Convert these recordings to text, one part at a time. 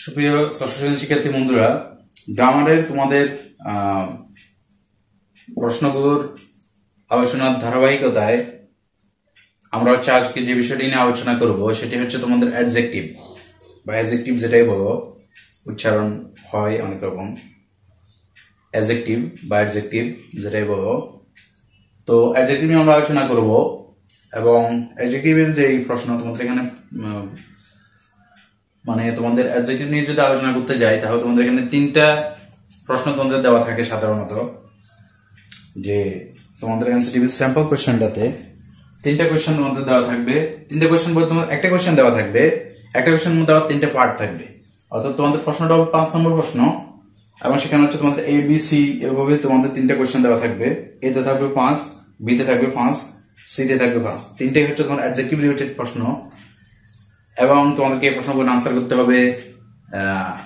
সুপ্রিয় ষষ্ঠ শ্রেণীর শিক্ষার্থী বন্ধুরা, গ্রামারের তোমাদের প্রশ্নগুলোর আলোচনার ধারাবাহিকতায় আমরা আজকে যে বিষয়টি নিয়ে আলোচনা করব সেটি হচ্ছে তোমাদের অ্যাডজেক্টিভ বা অ্যাডজেক্টিভ, যেটাই বলো উচ্চারণ হয় অনেক রকম। অ্যাডজেক্টিভ বা অ্যাডজেক্টিভ যেটাই বলো, তো অ্যাডজেক্টিভ নিয়ে আমরা আলোচনা করব। এবং অ্যাডজেক্টিভের যে প্রশ্ন তোমাদের এখানে তোমাদের অ্যাডজেক্টিভ নিয়ে যদি আলোচনা করতে যাই, তাহলে তোমাদের এখানে তিনটা প্রশ্ন তোমাদের দেওয়া থাকে সাধারণত। যে তোমাদের এমসিকিউ স্যাম্পল কোশ্চেনটাতে তিনটা কোশ্চেন তোমাদের দেওয়া থাকবে। তিনটা কোশ্চেন বলতে তোমাদের একটা কোশ্চেন দেওয়া থাকবে, একটা কোশ্চেন মধ্যে দেওয়া তিনটা পার্ট থাকবে। অর্থাৎ তোমাদের প্রশ্নটা হবে 5 নম্বর প্রশ্ন, এবং সেখানে হচ্ছে তোমাদের এ বি সি এভাবে তোমাদের তিনটা কোশ্চেন দেওয়া থাকবে। এতে থাকবে 5, বিতে থাকবে 5, সিতে থাকবে 5। তিনটাই হচ্ছে তোমার অ্যাডজেক্টিভ রিলেটেড প্রশ্ন, এবং তোমাদেরকে এই প্রশ্নগুলো আনসার করতে হবে।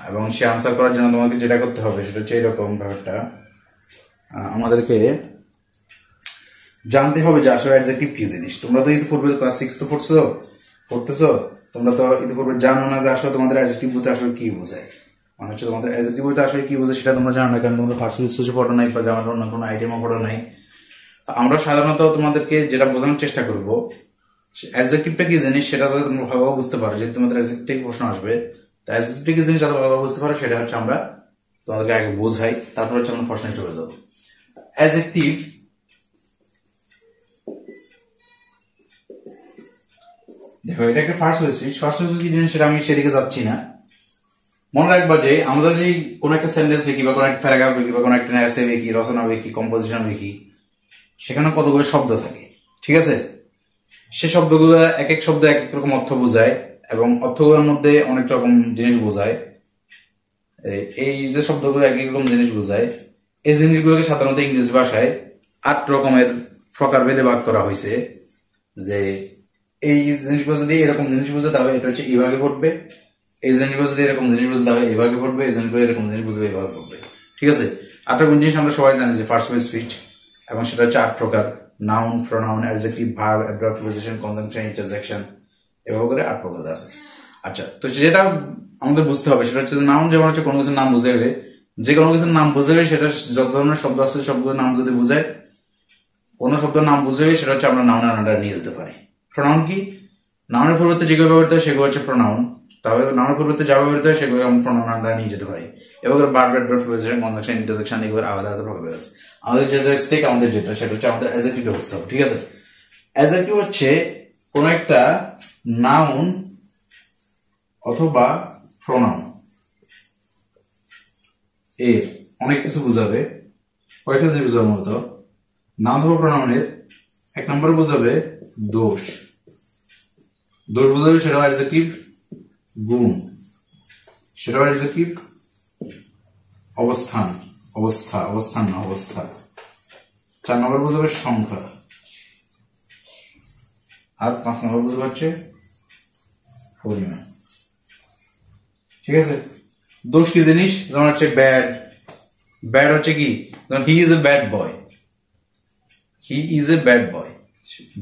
এবং সে আনসার করার জন্য তোমাকে যেটা করতে হবে সেটা হচ্ছে এরকম ব্যাপারটা, আমাদেরকে জানতে হবে যে আসলে অ্যাডজেক্টিভ কি জিনিস। তোমরা তো ইতিপূর্বে ক্লাস 6 তো পড়তেছো, তোমরা তো ইতিপূর্বে জানো না যে আসলে তোমাদের অ্যাডজেক্টিভ বলতে আসলে কি বোঝায়। মানে হচ্ছে তোমাদের অ্যাডজেক্টিভ বলতে আসলে কি বোঝায় সেটা তোমরা জানো না, কারণ তোমরা ফার্স্ট লিস্টে পড়ো নাই বা গ্রামার অন্য কোনো আইটেমও পড়ো নাই। আমরা সাধারণত তোমাদেরকে যেটা বোঝানোর চেষ্টা করবো, অ্যাডজেক্টিভটা কি জিনিস সেটা তো তোমরা ভালোভাবে বুঝতে পারো। যদি তোমাদের অ্যাডজেক্টিভ প্রশ্ন আসবে, তো অ্যাডজেক্টিভটা কি জিনিস যাতে ভালোভাবে বুঝতে পারো, সেটা হচ্ছে আমরা তোমাদেরকে আগে বোঝাই, তারপর হচ্ছে আমরা প্রশ্নে চলে যাবো। অ্যাডজেক্টিভ দেখো, এটা একটা ফার্স্ট সুইচ। ফার্স্ট সুইচ কি জিনিস সেটা আমি সেদিকে যাচ্ছি না। মনে রাখবা যে আমরা যে কোনো একটা সেন্টেন্স লিখি বা কোনো একটা প্যারাগ্রাফ লিখি বা কোনো একটা এসে লিখি, রচনা লিখি, কম্পোজিশন লিখি, সেখানে কতগুলো শব্দ থাকে, ঠিক আছে? সে শব্দগুলো এক এক শব্দ এক এক রকম অর্থ বোঝায়, এবং অর্থগুলোর মধ্যে অনেক রকম জিনিস বোঝায়। এই যে শব্দগুলো এক এক রকম জিনিস বোঝায়, এই জিনিসগুলোকে সাধারণত ইংরেজি ভাষায় 8 রকমের প্রকারভেদে ভাগ করা হয়েছে। যে এই জিনিসগুলো যদি এরকম জিনিস বোঝে তাহলে এটা হচ্ছে এই ভাগে পড়বে, এই জিনিসগুলো যদি এরকম জিনিস বোঝে তাহলে এই ভাগে পড়বে, এই জিনিসগুলো এরকম জিনিস বুঝবে এই ভাগে পড়বে, ঠিক আছে? 8 রকম জিনিস আমরা সবাই জানি যে ফার্স্ট স্পিচ, এবং সেটা হচ্ছে 8 প্রকার: noun, pronoun, adjective, verb, adverb, preposition, conjunction, interjection, এভাবে করে 8 প্রকার আছে। আচ্ছা, তো যেটা আমাদের বুঝতে হবে সেটা হচ্ছে নাউন, যেমন হচ্ছে কোনো কিছুর নাম বুঝাবে, যে কোনো কিছুর নাম বুঝাবে, সেটা যত ধরনের শব্দ আছে সবগুলোর নাম যদি বুঝায়, কোনো শব্দের নাম বুঝাবে, সেটা হচ্ছে আমরা নাউনের আন্ডারে নিয়ে যেতে পারি। প্রোনাউন কি? নাউনের পরিবর্তে যেগুলো ব্যবহৃত হয় সেগুলো হচ্ছে প্রোনাউন। তাহলে নাউনের পরিবর্তে যা ব্যবহৃত হয় সেগুলো আমরা প্রোনাউন আন্ডারে নিয়ে যেতে পারি। এবার verb, adverb, preposition, conjunction, interjection, এগুলো আলাদা আলাদা প্রকার আছে। আমাদের যেটা স্টেক, আমাদের যেটা সেটা হচ্ছে আমাদের অ্যাডজেক্টিভ ব্যবস্থা, ঠিক আছে? অ্যাডজেক্টিভ হচ্ছে কোন একটা নাউন অথবা প্রোনাউন, এর অনেক কিছু বুঝাবে। কয়েকটা জিনিস বুঝাবে মূলত। নাউন অথবা প্রোনাউনের 1 নম্বরে বুঝাবে দোষ বুঝাবে, সেটা অ্যাডজেক্টিভ। গুণ, সেটা অ্যাডজেক্টিভ। অবস্থা। 4 নম্বর বুঝাবে সংখ্যা, আর 5 নম্বর বুঝবে হচ্ছে পরিমাণ, ঠিক আছে? দোষ কি জিনিস? যেমন হচ্ছে ব্যাড হচ্ছে কি? He is a bad boy.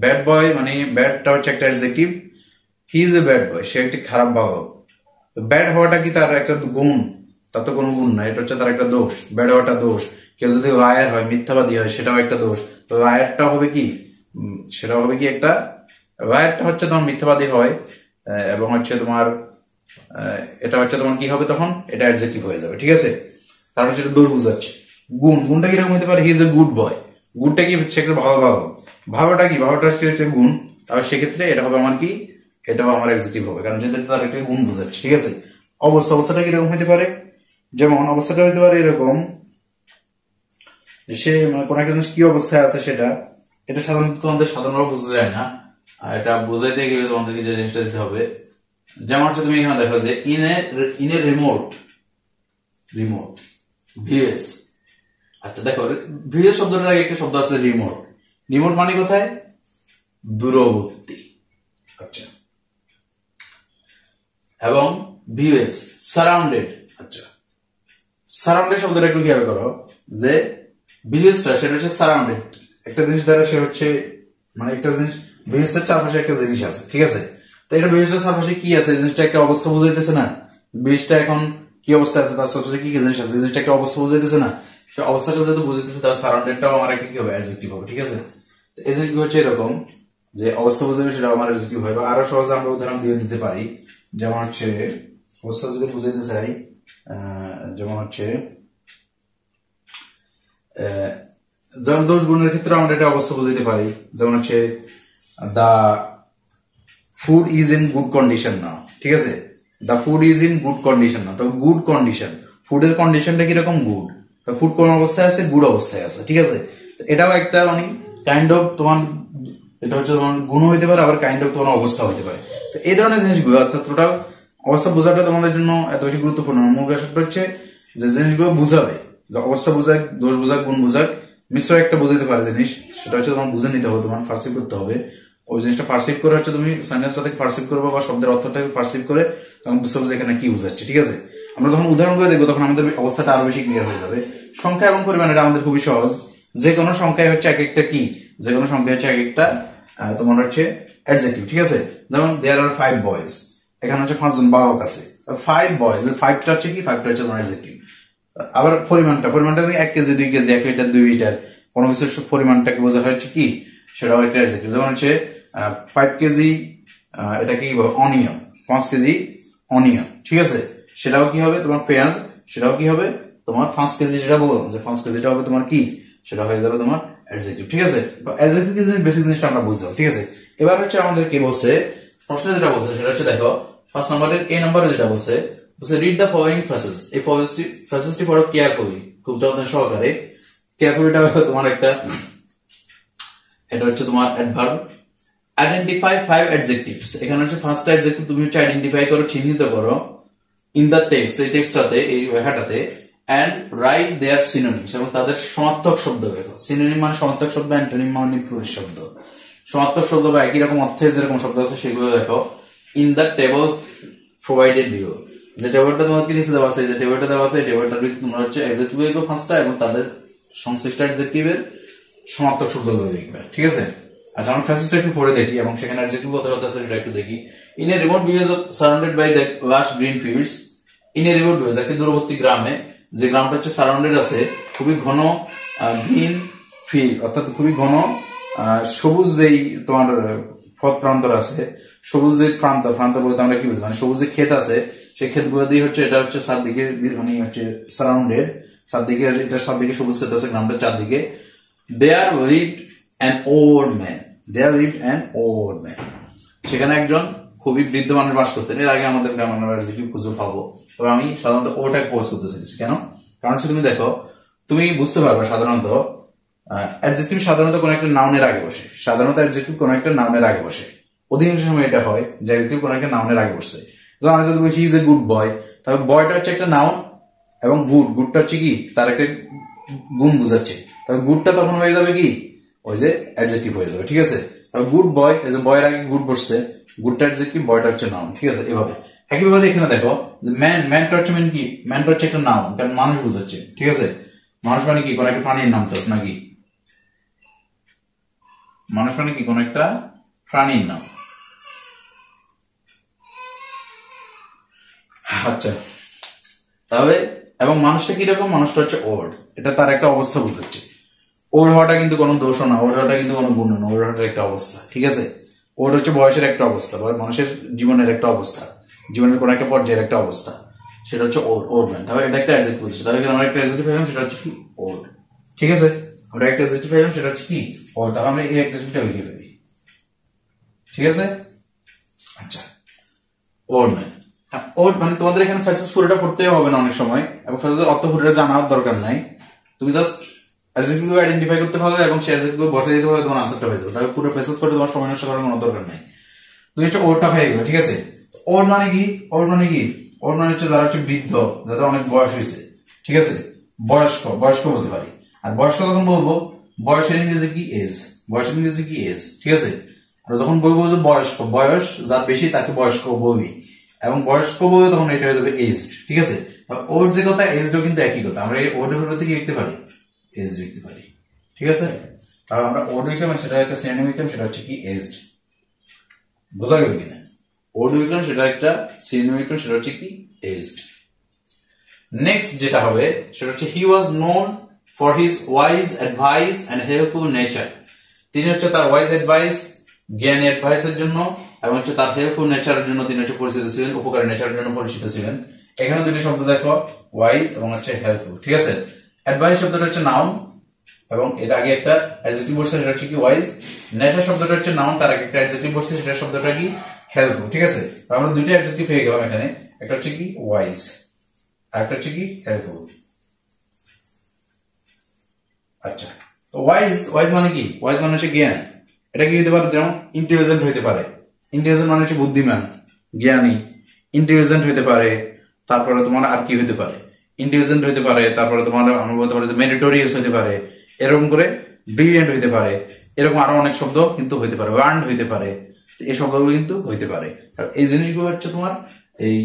Bad boy মানে ব্যাডটা হচ্ছে একটা adjective. He is a bad boy, সে একটি খারাপ বালক। তো ব্যাড হওয়াটা কি তার একটা গুণ? তার তো কোনো গুণ না, এটা হচ্ছে তার একটা দোষ। ব্যাড হওয়াটা দোষ। কেউ যদি লায়ার হয়, মিথ্যাবাদী হয়, সেটাও একটা দোষ। তো লায়ারটা হবে কি? সেটা হবে কি একটা, লায়ারটা হচ্ছে তোমার মিথ্যাবাদী হয়, এবং হচ্ছে তোমার এটা হচ্ছে তোমার কি হবে তখন? এটা অ্যাডজেক্টিভ হয়ে যাবে, ঠিক আছে? কারণ সেটা দোষ বুঝাচ্ছে। গুণটা কিরকম হতে পারে? হি ইজ এ গুড বয়। গুডটা কি? সেটা ভালোটা কি? ভালোটা একটা গুণ। তাহলে সেক্ষেত্রে এটা হবে আমার কি? এটাও আমার অ্যাডজেক্টিভ হবে, কারণ যেটা তার একটা গুণ বুঝাচ্ছে, ঠিক আছে? অবস্থাটা কিরকম হতে পারে? যেমন অবস্থাটা হতে পারে এরকম, সে কোন একটা জিনিস কি অবস্থায় আছে সেটা, এটা সাধারণত তোমাদের সাধারণভাবে বোঝা যায় না। আর এটা বুঝাইতে গেলে তোমাদেরকে যে জিনিসটা দিতে হবে, যেমন হচ্ছে তুমি এখানে দেখো যে ইন এ রিমোট ভিএস। আচ্ছা দেখো, ভিএস শব্দটার আগে একটা শব্দ আছে রিমোট মানে কোথায়? দূরবর্তী। আচ্ছা, এবং ভিএস সারাউন্ডেড। আচ্ছা, সারাউন্ডেড শব্দটা একটু খেয়াল করো যে ভিএসটা সেটা হচ্ছে সারাউন্ডেড, একটা জিনিস দ্বারা সে হচ্ছে মানে একটা জিনিস, ভিএসটার চারপাশে একটা জিনিস আছে, ঠিক আছে? তো এটা ভিএসটার চারপাশে কি আছে? জিনিসটা একটা অবস্থা বুঝাইতেছে না? ব্রিজটা এখন কি অবস্থা আছে, তার সাথে কি কি জিনিস আছে, জিনিসটা একটা অবস্থা বুঝাইতেছে না, সে অবস্থাটা যেহেতু বুঝাইতেছে তার সারাউন্ডেডটাও আমার একটা কি হবে, অ্যাডজেক্টিভ হবে। ঠিক আছে, এই জিনিস হচ্ছে এরকম যে অবস্থা বুঝাবে সেটা আমার অ্যাডজেক্টিভ হয়। বা আরো সহজে আমরা উদাহরণ দিয়ে দিতে পারি, যেমন হচ্ছে অবস্থা যদি বুঝাইতে চাই, যেমন হচ্ছে যেমন দোষ গুণের ক্ষেত্রে আমরা এটা অবস্থা বুঝাইতে পারি, যেমন হচ্ছে the food is in good condition now. ঠিক আছে, the food is in good condition now, তো গুড কন্ডিশন, ফুডের কন্ডিশনটা কিরকম, গুড। তো ফুড কোন অবস্থায় আছে, গুড অবস্থায় আছে। ঠিক আছে, এটাও একটা মানে কাইন্ড অফ তোমার, এটা হচ্ছে তোমার গুণ হইতে পারে, আবার কাইন্ড অফ তোমার অবস্থা হইতে পারে। তো এই ধরনের জিনিসগুলো অর্থাৎ ওটাও অবস্থা বোঝাটা তোমাদের জন্য এত বেশি গুরুত্বপূর্ণ। মূল বিষয়টা হচ্ছে যে জিনিসগুলো বুঝাবে, যে অবস্থা বোঝাক, দোষ বোঝাক, গুণ বোঝাক, মিশ্র একটা বোঝাতে পারে জিনিস, সেটা হচ্ছে তোমার বুঝে নিতে হবে, তোমার পারসিভ করতে হবে। ওই জিনিসটা পারসিভ করে হচ্ছে তুমি সেন্টেন্সটাকে পারসিভ করবে বা শব্দের অর্থটাকে পারসিভ করে তখন বুঝতে হবে যে এখানে কি বোঝাচ্ছে। ঠিক আছে, আমরা যখন উদাহরণ করে দেখবো তখন আমাদের অবস্থাটা আরো বেশি ক্লিয়ার হয়ে যাবে। সংখ্যা এবং পরিমাণ এটা আমাদের খুবই সহজ, যে কোনো সংখ্যায় হচ্ছে এক একটা কি, যে কোনো সংখ্যা হচ্ছে এক একটা তোমার হচ্ছে অ্যাডজেক্টিভ। ঠিক আছে, যেমন দেয়ার আর 5 বয়েজ, এখানে হচ্ছে 5 জন বালক আছে, 5 বয়েজ, 5টা হচ্ছে কি, 5টা হচ্ছে তোমার অ্যাডজেক্টিভ। আবার পরিমাণটা 1 কেজি 2 কেজি 1 লিটার 2 লিটার কোনো কিছুর পরিমাণটাকে বোঝা হচ্ছে কি, সেটাও একটা অ্যাডজেক্টিভ। যেমন হচ্ছে 5 কেজি এটা কি অনিয়ন, 5 কেজি অনিয়ন। ঠিক আছে, সেটাও কি হবে তোমার পেঁয়াজ, সেটাও কি হবে তোমার 5 কেজি, যেটা বললাম যে 5 কেজিটা হবে তোমার কি, সেটা হয়ে যাবে তোমার অ্যাডজেক্টিভ। ঠিক আছে, তো অ্যাডজেক্টিভ কি জিনিস, বেসিক জিনিসটা আমরা বুঝলাম। ঠিক আছে, এবার হচ্ছে আমাদের কি বলছে, প্রশ্নে যেটা বলছে সেটা হচ্ছে দেখো ফার্স্ট নাম্বারের এ নাম্বারে যেটা বলছে রিড দ্য ফলোইং ফ্রেজেস, এই ফ্রেজেসটি পড়ো কেয়ারফুলি, খুব যত্ন সহকারে। কেয়ারফুলিটা হলো তোমার একটা, এটা হচ্ছে তোমার অ্যাডভার্ব। আইডেন্টিফাই 5 অ্যাডজেক্টিভস, এখানে হচ্ছে ফার্স্ট অ্যাডজেক্টিভ তুমি হচ্ছে আইডেন্টিফাই করো, চিহ্নিত করো ইন দ্য টেক্সট, এই টেক্সটটাতে, এই লেখাটাতে, এন্ড রাইট দেয়ার সিনোনিমস, এবং তাদের সমার্থক শব্দ লেখো। সিনোনিম মানে সমার্থক শব্দ, অ্যান্টোনিম মানে বিপরীত শব্দ। সমার্থক শব্দ বা একই রকম অর্থে যেরকম শব্দ আছে সেগুলো লেখো in the table provided you, যে টেবলটা তোমাকে নিচে দেওয়া আছে, যে টেবলটা দেওয়া আছে, এই টেবলটার ভিতরে তোমরা হচ্ছে অ্যাডজেক্টিভ লিখো ফার্স্টটা, এবং তাদের সংশ্লিষ্ট অ্যাডজেক্টিভের সমার্থক শব্দগুলো লিখবে। ঠিক আছে, আচ্ছা আমরা ফ্রেজেসটা একটু পড়ে দেখি এবং সেখানে অ্যাডজেক্টিভ কথা আছে সেটা একটু দেখি। In a remote village surrounded by the lush green fields, in a remote village, একটি দূরবর্তী গ্রামে, যে গ্রামটা হচ্ছে সারাউন্ডেড আছে খুবই ঘন গ্রিন ফিল্ড, অর্থাৎ খুবই ঘন সবুজ, যেই তোমার পথ প্রান্তর আছে, সবুজ যে প্রান্ত বলতে আমরা কি বুঝি, মানে সবুজ যে ক্ষেত আছে, সেই ক্ষেতগুলো দিয়ে হচ্ছে এটা হচ্ছে চারদিকে মানে হচ্ছে সারাউন্ডেড, চারদিকে এটার চারদিকে সবুজ ক্ষেত আছে গ্রামটার চারদিকে। There lived an old man, there lived an old man, সেখানে একজন খুবই বৃদ্ধ মানুষ বাস করতেন। এর আগে আমাদের গ্রামের অ্যাডজেক্টিভ খুঁজে পাবো, তবে আমি সাধারণত ওটাকে পোজ করতে চাইছি। কেন? কারণ হচ্ছে তুমি দেখো, তুমি বুঝতে পারবে সাধারণত অ্যাডজেক্টিভ সাধারণত কোনো একটা নাউনের আগে বসে, সাধারণত অ্যাডজেক্টিভ কোনো একটা নাউনের আগে বসে, অধিকাংশ সময় এটা হয় যে অ্যাডজেক্টিভ কোনো একটা নাউনের আগে বসছে। যেমন আমি যদি বলি হি ইজ এ গুড বয়, তাহলে বয়টা হচ্ছে একটা নাউন এবং গুডটা হচ্ছে কি তার একটা গুণ বুঝাচ্ছে, তাহলে গুডটা তখন হয়ে যাবে কি ওই যে অ্যাডজেক্টিভ হয়ে যাবে। ঠিক আছে, গুড বয়, এই যে বয়ের আগে গুড বসছে, গুডটা অ্যাডজেক্টিভ, বয়টা হচ্ছে নাউন। ঠিক আছে, এভাবে একইভাবে এখানে দেখো যে ম্যানটা হচ্ছে মেন কি, ম্যানটা হচ্ছে একটা নাউন, কারণ মানুষ বুঝাচ্ছে। ঠিক আছে, মানুষ মানে কি কোনো একটা প্রাণীর নাম তো নাকি, মানুষ মানে কি কোন একটা প্রাণীর নাম। আচ্ছা, তাহলে এবং মানুষটা কিরকম, মানুষটা হচ্ছে ওল্ড, এটা তার একটা অবস্থা বুঝাচ্ছে। ওল্ড হওয়াটা কিন্তু কোনো দোষ না, ওল্ড হওয়াটা কিন্তু কোনো গুণ না, ওল্ড হওয়াটা একটা অবস্থা। ঠিক আছে, ওল্ড হচ্ছে বয়সের একটা অবস্থা বা মানুষের জীবনের একটা অবস্থা, জীবনের কোনো একটা পর্যায়ের একটা অবস্থা, সেটা হচ্ছে ওল্ড ম্যান। তাহলে এটা একটা অ্যাডজেক্টিভ বুঝছে, তাহলে আমরা একটা অ্যাডজেক্টিভ পেলাম, সেটা হচ্ছে কি ওল্ড। ঠিক আছে, আমরা একটা অ্যাডজেক্টিভ পেলাম, সেটা হচ্ছে কি ওল্ড, তাহলে আমরা এই অ্যাডজেক্টিভটা লিখে ফেলি। ঠিক আছে, আচ্ছা ওল্ড ম্যান, ওল্ড মানে তোমাদের এখানে ফ্রেজেস পুরোটা পড়তে হবে না অনেক সময়, এবং ফ্রেজের অর্থ পুরোটা জানার দরকার নাই, তুমি জাস্ট অ্যাডজেক্টিভ আইডেন্টিফাই করতে হবে এবং সেই অ্যাডজেক্টিভ বসাই দিতে হবে, তোমার আনসারটা হয়ে যাবে। তাহলে পুরো ফ্রেজেস পড়ে তোমার সময় নষ্ট করার কোনো দরকার নাই, তুমি হচ্ছে ওল্ডটা হয়ে গেলো। ঠিক আছে, ওল্ড মানে কি, ওল্ড মানে কি, ওল্ড মানে হচ্ছে যারা হচ্ছে বৃদ্ধ, যাদের অনেক বয়স হয়েছে। ঠিক আছে, বয়স্ক বলতে পারি। আর বয়স্ক যখন বলবো, বয়সের ইংরেজি কি এজ, বয়সের ইংরেজি কি এজ। ঠিক আছে, আর যখন বলবো যে বয়স্ক, বয়স যার বেশি তাকে বয়স্ক বলবি, এবং বয়স্ক বলবে তখন এটা হয়ে যাবে এজ। ঠিক আছে, ওর যে কথা এজটাও কিন্তু একই কথা, আমরা এই ওর্ডের পরিবর্তে কি লিখতে পারি, এজ লিখতে পারি। ঠিক আছে, কারণ আমরা ওর্ড লিখলাম, সেটা একটা সিনোনিম লিখলাম, সেটা হচ্ছে কি এজড। বোঝা গেল কিনা? ওড উইকন সেটা একটা, সিনোনিম উইকন সেটা হচ্ছে কি এজড। নেক্সট যেটা হবে সেটা হচ্ছে he was known for his wise advice and helpful nature. তিনি হচ্ছে তার ওয়াইজ অ্যাডভাইস, জ্ঞানী অ্যাডভাইসের জন্য, এবং হচ্ছে তার হেল্পফুল নেচারের জন্য তিনি হচ্ছে পরিচিত ছিলেন, উপকারী নেচারের জন্য পরিচিত ছিলেন। এখানে দুটি শব্দ দেখো, ওয়াইজ এবং হচ্ছে হেল্পফুল, ঠিক আছে। অ্যাডভাইস শব্দটা হচ্ছে নাউন এবং এর আগে একটা অ্যাডজেক্টিভ বসছে সেটা হচ্ছে কি ওয়াইজ। নেচার শব্দটা হচ্ছে নাউন, তার আগে একটা অ্যাডজেক্টিভ বসছে সেটা শব্দটা কি হেল্পফুল, ঠিক আছে। আমরা দুটো অ্যাডজেক্টিভ পেয়ে গেলাম এখানে, একটা হচ্ছে কি ওয়াইজ আর একটা হচ্ছে কি হেল্পফুল। আচ্ছা, তো ওয়াইজ মানে কি? ওয়াইজ মানে হচ্ছে জ্ঞান। এটা কি হতে পারে? যেমন ইন্টেলিজেন্ট হইতে পারে, ইন্টেলিজেন্ট মানে হচ্ছে বুদ্ধিমান, জ্ঞানী। ইন্টেলিজেন্ট হইতে পারে, তারপরে তোমার আর কি হইতে পারে? ইন্টেলিজেন্ট হইতে পারে, তারপরে তোমার আমরা বলতে পারি যে মেরিটোরিয়াস হইতে পারে, এরকম করে ব্রিলিয়েন্ট হইতে পারে, এরকম আরো অনেক শব্দ কিন্তু হইতে পারে, ওয়ার্ন্ড হইতে পারে, এই শব্দগুলো কিন্তু হইতে পারে। আর এই জিনিসগুলো হচ্ছে তোমার এই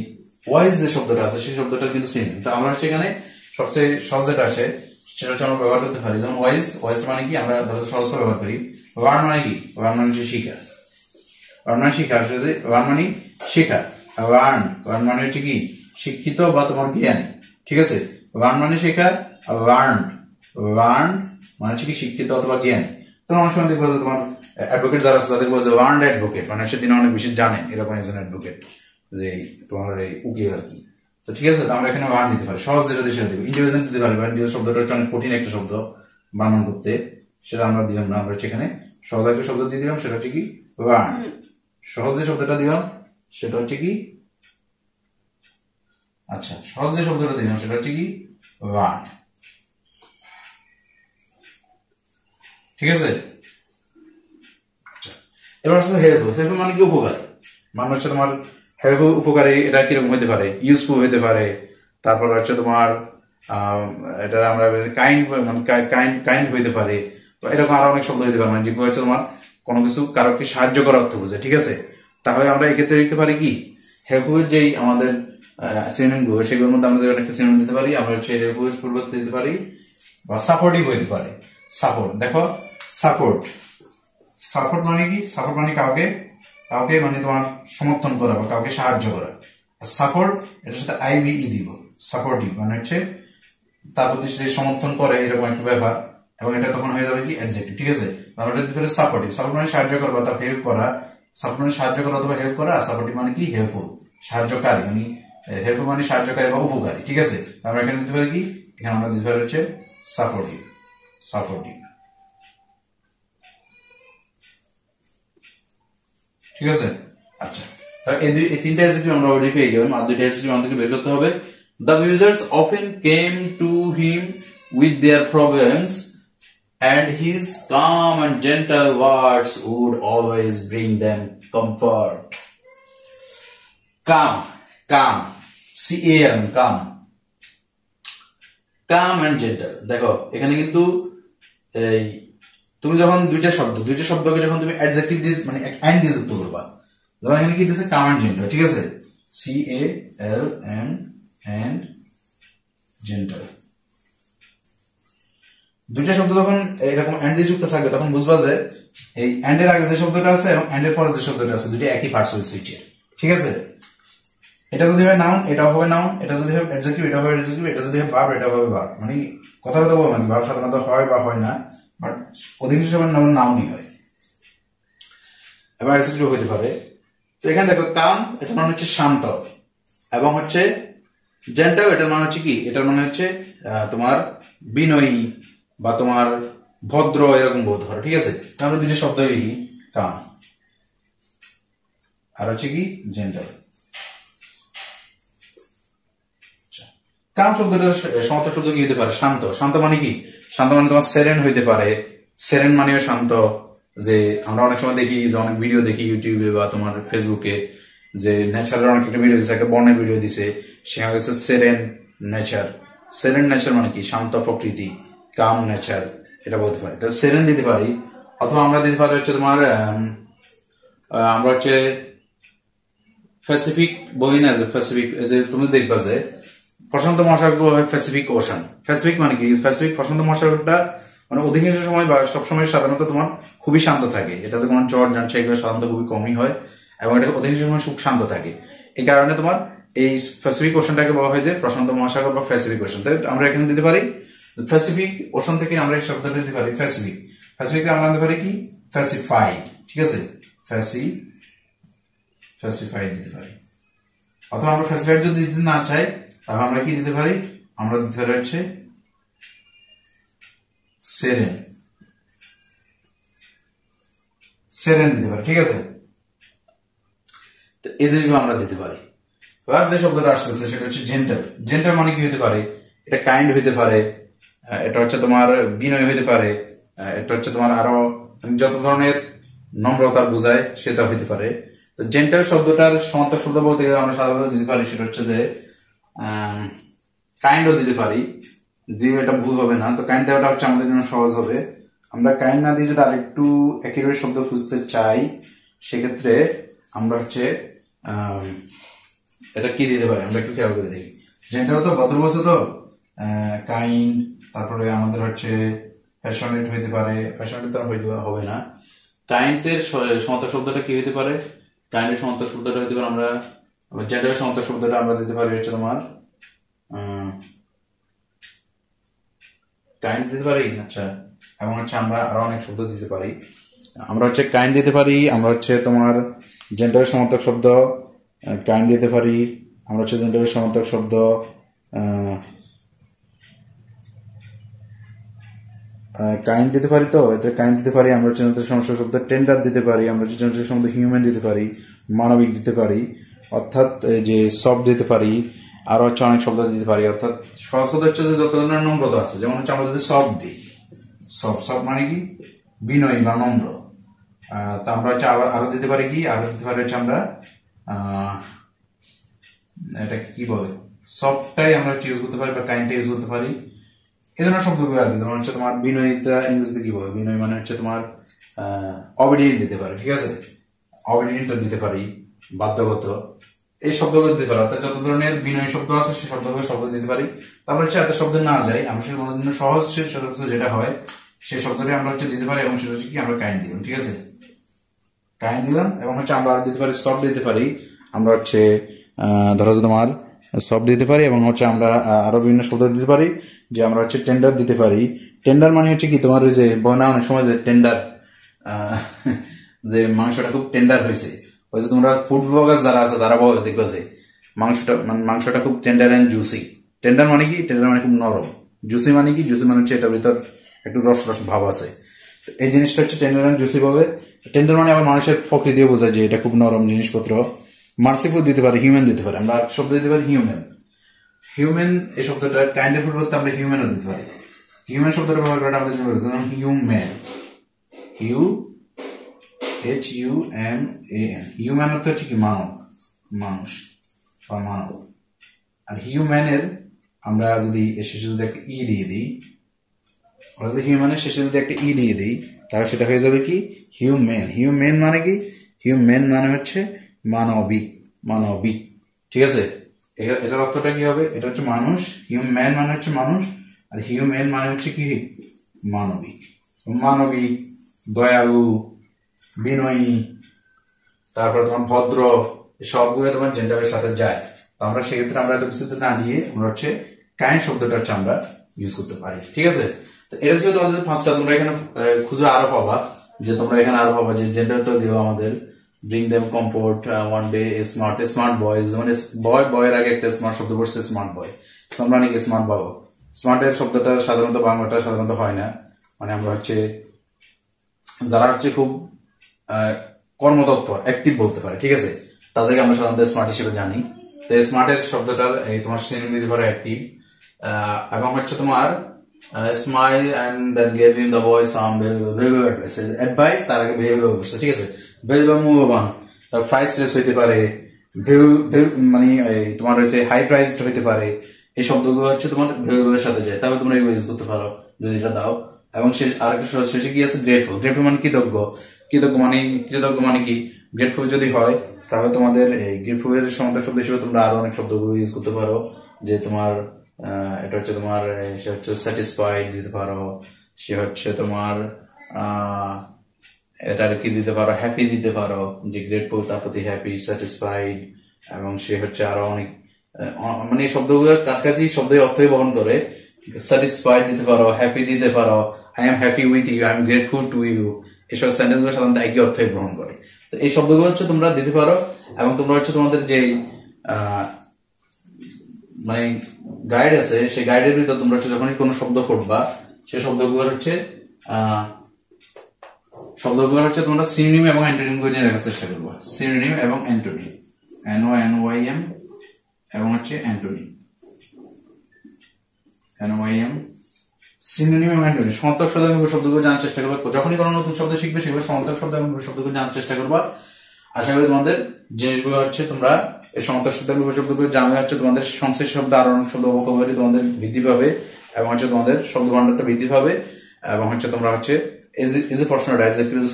ওয়াইজ যে শব্দটা আছে সেই শব্দটা কিন্তু সেম। তো আমরা হচ্ছে এখানে সবচেয়ে সহজ যেটা আছে সেটা হচ্ছে আমরা ব্যবহার করতে পারি। যেমন ওয়াইজ মানে কি আমরা ধরো সহজ ব্যবহার করি। ওয়ার্ন মানে কি? ওয়ার্ন মানে হচ্ছে শিখা, ওয়ার্ন মানে শিখা, ওয়ার্ন মানে শিখা। ওয়ার্ন মানে হচ্ছে কি শিক্ষিত বা তোমার জ্ঞান, ঠিক আছে। ওয়ার্ন মানে শেখা, আর ওয়ার্ন মানে হচ্ছে কি শিক্ষিত অথবা জ্ঞান। তোমার অনেক সময় দেখবো যে তোমার অ্যাডভোকেট যারা আছে তাদের বলছে ওয়ার্ন অ্যাডভোকেট, মানে হচ্ছে তিনি অনেক বেশি জানেন, এরকম একজন অ্যাডভোকেট, যে তোমার এই উকিল আর কি। তো ঠিক আছে, তো আমরা এখানে ওয়ার্ন দিতে পারি, সহজ যেটা সেটা দিব। ইন্টেলিজেন্ট দিতে পারি, ইন্টেলিজেন্ট শব্দটা হচ্ছে অনেক কঠিন একটা শব্দ বানান করতে, সেটা আমরা দিলাম না। আমরা হচ্ছে এখানে সহজ একটা শব্দ দিয়ে দিলাম, সেটা হচ্ছে কি ওয়ার্ন। সহজ যে শব্দটা দিলাম সেটা হচ্ছে কি, আচ্ছা সহজ যে শব্দটা দিলাম সেটা হচ্ছে কি ওয়ার্ন, ঠিক আছে। আচ্ছা, এবার হচ্ছে হেল্পফুল। হেল্পফুল মানে কি উপকার, মানে হচ্ছে তোমার হেল্পফুল উপকারী। এটা কিরকম হতে পারে? ইউজফুল হতে পারে, তারপর হচ্ছে তোমার এটা আমরা কাইন্ড মানে কাইন্ড হইতে পারে, এরকম আরো অনেক শব্দ হইতে পারে, মানে যেগুলো হচ্ছে তোমার কোনো কিছু কারোকে সাহায্য করার অর্থ বোঝে, ঠিক আছে। তাহলে আমরা এক্ষেত্রে লিখতে পারি কি হেল্পফুল যেই আমাদের সিনোনিম গুলো সেগুলোর মধ্যে আমরা একটা সিনোনিম দিতে পারি। আমরা হচ্ছে হেল্পফুল পরিবর্তে দিতে পারি বা সাপোর্টিভ হইতে পারে। সাপোর্ট, দেখো সাপোর্ট, সাপোর্ট মানে কি? সাপোর্ট মানে কাউকে মানে তোমার সমর্থন করা বা কাউকে সাহায্য করা। সাপোর্ট এটার সাথে আইবিই দিব, সাপোর্টিভ মানে হচ্ছে তার প্রতি সে সমর্থন করে এরকম একটা ব্যাপার, এবং এটা তখন হয়ে যাবে কি অ্যাডজেক্টিভ, ঠিক আছে। আমরা দিতে পারি সাপোর্টিভ। সাপোর্ট মানে সাহায্য করা বা হেল্প করা, সাপোর্ট মানে সাহায্য করা অথবা হেল্প করা, আর সাপোর্টিভ মানে কি হেল্পফুল, সাহায্যকারী, মানে হেল্পফুল মানে সাহায্যকারী বা উপকারী, ঠিক আছে। আমরা এখানে দিতে পারি কি, এখানে আমরা দিতে পারি হচ্ছে সাপোর্টিভ, সাপোর্টিভ, ঠিক আছে। আচ্ছা, এই তিনটা অ্যাডজেক্টিভ আমরা অলরেডি পেয়ে গেলাম, আর দুইটা অ্যাডজেক্টিভ আমাদেরকে বের করতে হবে। The users often came to him with their problems, and his calm and gentle words would always bring them comfort. Calm, C-A-M, calm and gentle. দেখো এখানে কিন্তু এই তুমি যখন দুইটা শব্দকে যখন তুমি অ্যাডজেক্টিভ দিয়ে মানে এন্ড দিয়ে যুক্ত করবা, ধরো এখানে কি দিয়েছে কাম এন্ড জেন্টাল, ঠিক আছে, CALM এন্ড জেন্টাল। দুইটা শব্দ যখন এরকম এন্ড দিয়ে যুক্ত থাকবে তখন বুঝবা যে এই এন্ড এর আগে যে শব্দটা আছে এবং এন্ড এর পরে যে শব্দটা আছে দুটো একই পার্টস সুইচের, ঠিক আছে। এটা যদি হয় নাউন এটাও হবে নাউন, এটা যদি হয় অ্যাডজেক্টিভ এটা হবে অ্যাডজেক্টিভ, এটা যদি হয় ভার্ব এটা হবে ভার্ব। মানে কথা বলবো মানে ভার্ব সাধারণত হয় বা হয় না, বাট অধিকাংশ সময় নাউনই হয়, এবার অ্যাডজেক্টিভ হতে পারে। তো এখানে দেখো কাম এটা মানে হচ্ছে শান্ত, এবং হচ্ছে জেন্টাল এটার মানে হচ্ছে কি, এটার মানে হচ্ছে তোমার বিনয়ী বা তোমার ভদ্র এরকম বোধ হয়, ঠিক আছে। আমরা দুটো শব্দ লিখি, কাম আর হচ্ছে কি জেন্টাল। কাম শব্দটার সমার্থক শব্দ কি হতে পারে? শান্ত। শান্ত মানে কি? শান্ত মানে তোমার সেরেন হইতে পারে, সেরেন মানেও শান্ত। যে আমরা অনেক সময় দেখি যে অনেক ভিডিও দেখি ইউটিউবে বা তোমার ফেসবুকে, যে ন্যাচারের অনেক একটা ভিডিও দিচ্ছে, একটা বনের ভিডিও দিছে, সেখানে হচ্ছে সেরেন নেচার। সেরেন নেচার মানে কি? শান্ত প্রকৃতি, কাম নেচার, এটা বলতে পারি। তো সেরেন দিতে পারি, অথবা আমরা দিতে পারি হচ্ছে তোমার আমরা হচ্ছে প্যাসিফিক বলি না, যে প্যাসিফিক যে তুমি দেখবা যে প্রশান্ত মহাসাগর হয় প্যাসিফিক ওশান। প্যাসিফিক মানে কি? প্যাসিফিক প্রশান্ত মহাসাগরটা মানে অধিকাংশ সময় বা সবসময় সাধারণত তোমার খুবই শান্ত থাকে, এটাতে কোনো ঝড় ঝঞ্ঝা এগুলো সাধারণত খুবই কমই হয়, এবং এটা অধিকাংশ সময় খুব শান্ত থাকে। এই কারণে তোমার এই প্যাসিফিক ওশনটাকে বলা হয় যে প্রশান্ত মহাসাগর বা প্যাসিফিক ওশন। তাই আমরা এখানে দিতে পারি প্যাসিফিক ওশন থেকে আমরা এই শব্দটা দিতে পারি প্যাসিফিক। প্যাসিফিকে আমরা দিতে পারি কি প্যাসিফাইড, ঠিক আছে, প্যাসিফাইড দিতে পারি। অথবা আমরা প্যাসিফাইড যদি দিতে না চাই তাহলে আমরা কি দিতে পারি, আমরা দিতে পারি হচ্ছে সেরেন দিতে পারি, ঠিক আছে। এই জিনিসগুলো আমরা দিতে পারি। এবার যে শব্দটা আসতেছে সেটা হচ্ছে জেন্টাল। জেন্টাল মানে কি হতে পারে, এটা কাইন্ড হইতে পারে, এটা হচ্ছে তোমার বিনয় হইতে পারে, এটা হচ্ছে তোমার আরো যত ধরনের নম্রতা বোঝায় সেটা হইতে পারে। তো জেন্টাল শব্দটার সমার্থক শব্দ বলতে গেলে আমরা সাধারণত দিতে পারি সেটা হচ্ছে যে কাইন্ডও দিতে পারি, দিয়ে এটা ভুল হবে না। তো কাইন্ড দেওয়াটা হচ্ছে আমাদের জন্য সহজ হবে। আমরা কাইন্ড না দিয়ে যদি আরেকটু একেবারে শব্দ খুঁজতে চাই সেক্ষেত্রে আমরা হচ্ছে এটা কি দিতে পারি, আমরা একটু খেয়াল করে দেখি। জেন্টাল তো ভদ্র বলছে, তো কাইন্ড, তারপরে আমাদের হচ্ছে প্যাশনেট হইতে পারে, প্যাশনেট তো হবে না। কাইন্ডের সমার্থক শব্দটা কি হইতে পারে, কাইন্ডের সমার্থক শব্দটা হইতে পারে আমরা জেন্টালের সমার্থক শব্দটা আমরা দিতে পারি হচ্ছে তোমার কাইন্ড দিতে পারি। আচ্ছা, এবং হচ্ছে আমরা আরো অনেক শব্দ দিতে পারি। আমরা হচ্ছে কাইন্ড দিতে পারি, আমরা হচ্ছে তোমার জেন্টালের সমার্থক শব্দ কাইন্ড দিতে পারি, আমরা হচ্ছে জেন্টালের সমার্থক শব্দ কাইন্ড দিতে পারি। তো এটা কাইন্ড দিতে পারি, আমরা হচ্ছে জেন্টালের সমার্থক শব্দ টেন্ডার দিতে পারি, আমরা হচ্ছে জেন্টালের শব্দ হিউম্যান দিতে পারি, মানবিক দিতে পারি, অর্থাৎ যে সফট দিতে পারি, আরো হচ্ছে অনেক শব্দ দিতে পারি। অর্থাৎ সহজ শব্দ হচ্ছে যে যত ধরনের নম্রতা আছে, যেমন হচ্ছে আমরা যদি সফট দিই, সফট মানে কি বিনয়ী বা নম্র। তা আমরা হচ্ছে আবার আরো দিতে পারি কি, আরো দিতে পারি হচ্ছে আমরা এটা কি বলে সফটটাই আমরা ইউজ করতে পারি বা কাইন্ডটা ইউজ করতে পারি। এই ধরনের শব্দগুলো আর কি। যেমন হচ্ছে তোমার বিনয়িতা ইংরেজিতে কি বলে, বিনয় মানে হচ্ছে তোমার অবিডিয়েন্ট দিতে পারি, ঠিক আছে, অবিডিয়েন্টটা দিতে পারি, বাধ্যগত, এই শব্দগুলো দিতে পারি। অর্থাৎ যত ধরনের বিনয় শব্দ আছে সেই শব্দ দিতে পারি। তারপর হচ্ছে এত শব্দ না যায়, আমরা সেটা কোনো জন্য সহজ যেটা হয় সেই শব্দটি আমরা হচ্ছে দিতে পারি, এবং সেটা হচ্ছে কি আমরা কাইন্ড দিলাম, ঠিক আছে, কাইন্ড দিলাম। এবং হচ্ছে আমরা আর দিতে পারি সফট দিতে পারি, আমরা হচ্ছে ধরো তোমার সফট দিতে পারি, এবং হচ্ছে আমরা আরো বিভিন্ন শব্দ দিতে পারি, যে আমরা হচ্ছে টেন্ডার দিতে পারি। টেন্ডার মানে হচ্ছে কি তোমার ওই যে বনা অনেক সময় যে টেন্ডার যে মাংসটা খুব টেন্ডার হয়েছে, ওই যে তোমরা ফুড ব্লগার যারা আছে তারা বলে দেখবে যে মাংসটা খুব টেন্ডার এন্ড জুসি। টেন্ডার মানে কি, টেন্ডার মানে খুব নরম। জুসি মানে কি, জুসি মানে হচ্ছে এটার ভিতর একটু রস রস ভাব আছে। এই জিনিসটা হচ্ছে টেন্ডার এন্ড জুসি ভাবে। টেন্ডার মানে আবার মানুষের প্রকৃতিও বোঝায় যে এটা খুব নরম জিনিসপত্র। মার্সিফুল দিতে পারি, হিউম্যান দিতে পারি, আমরা শব্দ দিতে পারি হিউম্যান। হিউম্যান এই শব্দটা কাইন্ডের পরিবর্তে আমরা হিউম্যানও দিতে পারি। হিউম্যান শব্দটা ব্যবহার করাটা আমাদের জন্য হিউম্যান, HUMAN। হিউম্যান অর্থ হচ্ছে কি মানব, মানুষ বা মানব। আর হিউম্যানের আমরা যদি শেষে যদি একটা ই দিয়ে দিই, আমরা যদি হিউম্যানের শেষে যদি একটা ই দিয়ে দিই তাহলে সেটা হয়ে যাবে কি হিউম্যান। হিউম্যান মানে কি, হিউম্যান মানে হচ্ছে মানবিক, মানবিক, ঠিক আছে। এটার অর্থটা কি হবে, এটা হচ্ছে মানুষ, হিউম্যান মানে হচ্ছে মানুষ, আর হিউম্যান মানে হচ্ছে কি মানবিক। মানবিক, দয়ালু, বিনয়ী, তারপরে তোমার ভদ্র, সবগুলো তোমার জেন্ডারের সাথে যায়। তো আমরা সেক্ষেত্রে আমরা এত কিছুতে না দিয়ে আমরা হচ্ছে কাইন্ড শব্দটা হচ্ছে আমরা ইউজ করতে পারি, ঠিক আছে। তো এটা ছিল তোমাদের পাঁচটা। তোমরা এখানে খুঁজে আরো পাবা, যে তোমরা এখানে আরো পাবা যে জেন্ডার তো দিও আমাদের bring them comfort, one day smart boys, মানে বয়ের আগে একটা স্মার্ট শব্দ বসছে, স্মার্ট বয়, আমরা নাকি স্মার্ট বাবু। স্মার্টের শব্দটা সাধারণত বাংলাটা সাধারণত হয় না, মানে আমরা হচ্ছে যারা হচ্ছে খুব কর্মতৎপর, অ্যাক্টিভ বলতে পারে, ঠিক আছে, তাদেরকে আমরা সাধারণত স্মার্ট হিসেবে জানি। তো স্মার্টের শব্দটার এই তোমার শ্রেণী দিতে পারে অ্যাক্টিভ, এবং হচ্ছে তোমার smile and then gave him the boy some valuable advice, তার আগে ভ্যালুয়েবল বলছে, ঠিক আছে, ভ্যালুয়েবল মূল্যবান। তার প্রাইসলেস হইতে পারে, মানে তোমার হচ্ছে হাই প্রাইসড হইতে পারে। এই শব্দগুলো হচ্ছে তোমার ভ্যালুয়েবলের সাথে যায়, তাহলে তোমরা এগুলো ইউজ করতে পারো যদি এটা দাও। এবং আরেকটা শেষে কি আছে গ্রেটফুল। গ্রেটফুল মানে কৃতজ্ঞ, কৃতজ্ঞ মানে কি গ্রেটফুল যদি হয় তাহলে তোমাদের এই গ্রেটফুলের সমার্থক শব্দ হিসেবে তোমরা আরো অনেক শব্দগুলো ইউজ করতে পারো, যে তোমার এটা হচ্ছে তোমার সে হচ্ছে স্যাটিসফাইড দিতে পারো, সে হচ্ছে তোমার এটা কি দিতে পারো, হ্যাপি দিতে পারো, যে গ্রেটফুল তার প্রতি হ্যাপি, স্যাটিসফাইড, এবং সে হচ্ছে আরো অনেক মানে এই শব্দগুলো কাছাকাছি শব্দের অর্থই বহন করে। স্যাটিসফাইড দিতে পারো, হ্যাপি দিতে পারো, I am happy with you, I am grateful to you, এসব সেন্টেন্স গুলো সাধারণত একই অর্থই গ্রহণ করে। তো এই শব্দগুলো হচ্ছে তোমরা দিতে পারো, এবং তোমরা হচ্ছে তোমাদের যে মানে গাইড আছে সেই গাইডের ভিতর তোমরা হচ্ছে যখনই কোনো শব্দ পড়বা সেই শব্দগুলোর হচ্ছে তোমরা সিনোনিম এবং অ্যান্টোনিম করে জেনে রাখার চেষ্টা করবা। সিনোনিম এবং অ্যান্টোনিম, NONYM এবং হচ্ছে অ্যান্টোনিম, NOYM, সিনোনিম এবং অ্যান্টোনিম। সমার্থক শব্দ এবং শব্দগুলো জানার চেষ্টা করবা। যখনই কোনো নতুন শব্দ শিখবে সেগুলো সমার্থক শব্দ এবং শব্দগুলো জানার চেষ্টা করবা। আশা করি তোমাদের জিনিসগুলো হচ্ছে তোমরা এই সমার্থক শব্দ এবং শব্দগুলো জানলে হচ্ছে তোমাদের সংশ্লিষ্ট শব্দ আরো অনেক শব্দ ভোকাবুলারি তোমাদের বৃদ্ধি পাবে, এবং হচ্ছে তোমাদের শব্দ ভান্ডারটা বৃদ্ধি পাবে, এবং হচ্ছে তোমরা হচ্ছে এই যে প্রশ্নটা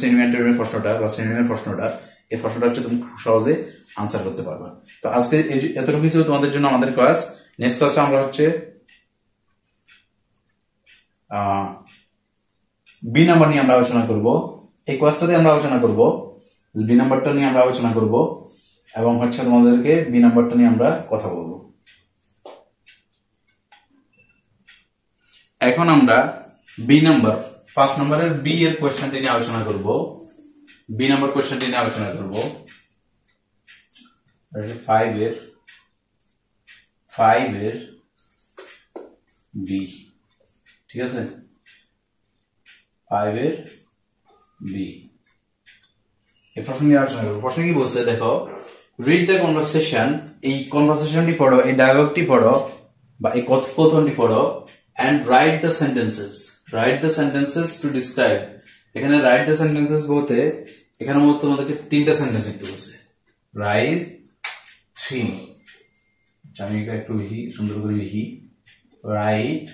সিনোনিম প্রশ্নটা বা সিনোনিমের প্রশ্নটা, এই প্রশ্নটা হচ্ছে তুমি খুব সহজে আনসার করতে পারবে। তো আজকে এতটুকু ছিল তোমাদের জন্য আমাদের ক্লাস। নেক্সট ক্লাসে আমরা হচ্ছে বি নাম্বার নিয়ে আমরা আলোচনা করব। এই ক্লাসটাতে আমরা আলোচনা করব বি নাম্বারটা নিয়ে আমরা আলোচনা করব, এবং হচ্ছে তোমাদেরকে বি নাম্বারটা নিয়ে আমরা কথা বলবো। এখন আমরা বি নাম্বার 5 নম্বরের বি এর কোয়েশ্চেনটি নিয়ে আলোচনা করব। বি নাম্বার কোয়েশ্চেনটি নিয়ে আলোচনা করব 5 এর বি। ঠিক আছে, 5 এর বি এই প্রশ্ন নিয়ে আলোচনা করব। প্রশ্ন কি বলছে দেখো, রিড দ্য কনভারসেশন, এই কনভারসেশনটি পড়ো, এই ডায়ালগটি পড়ো বা এই কথোপকথনটি পড়ো, and write the sentences to describe। এখানে write the sentences বলতে এখানে মত তোমাদেরকে 3টা সেন্টেন্স লিখতে বলছে। write 3, আমি একটু লিখি, সুন্দর করে লিখি, write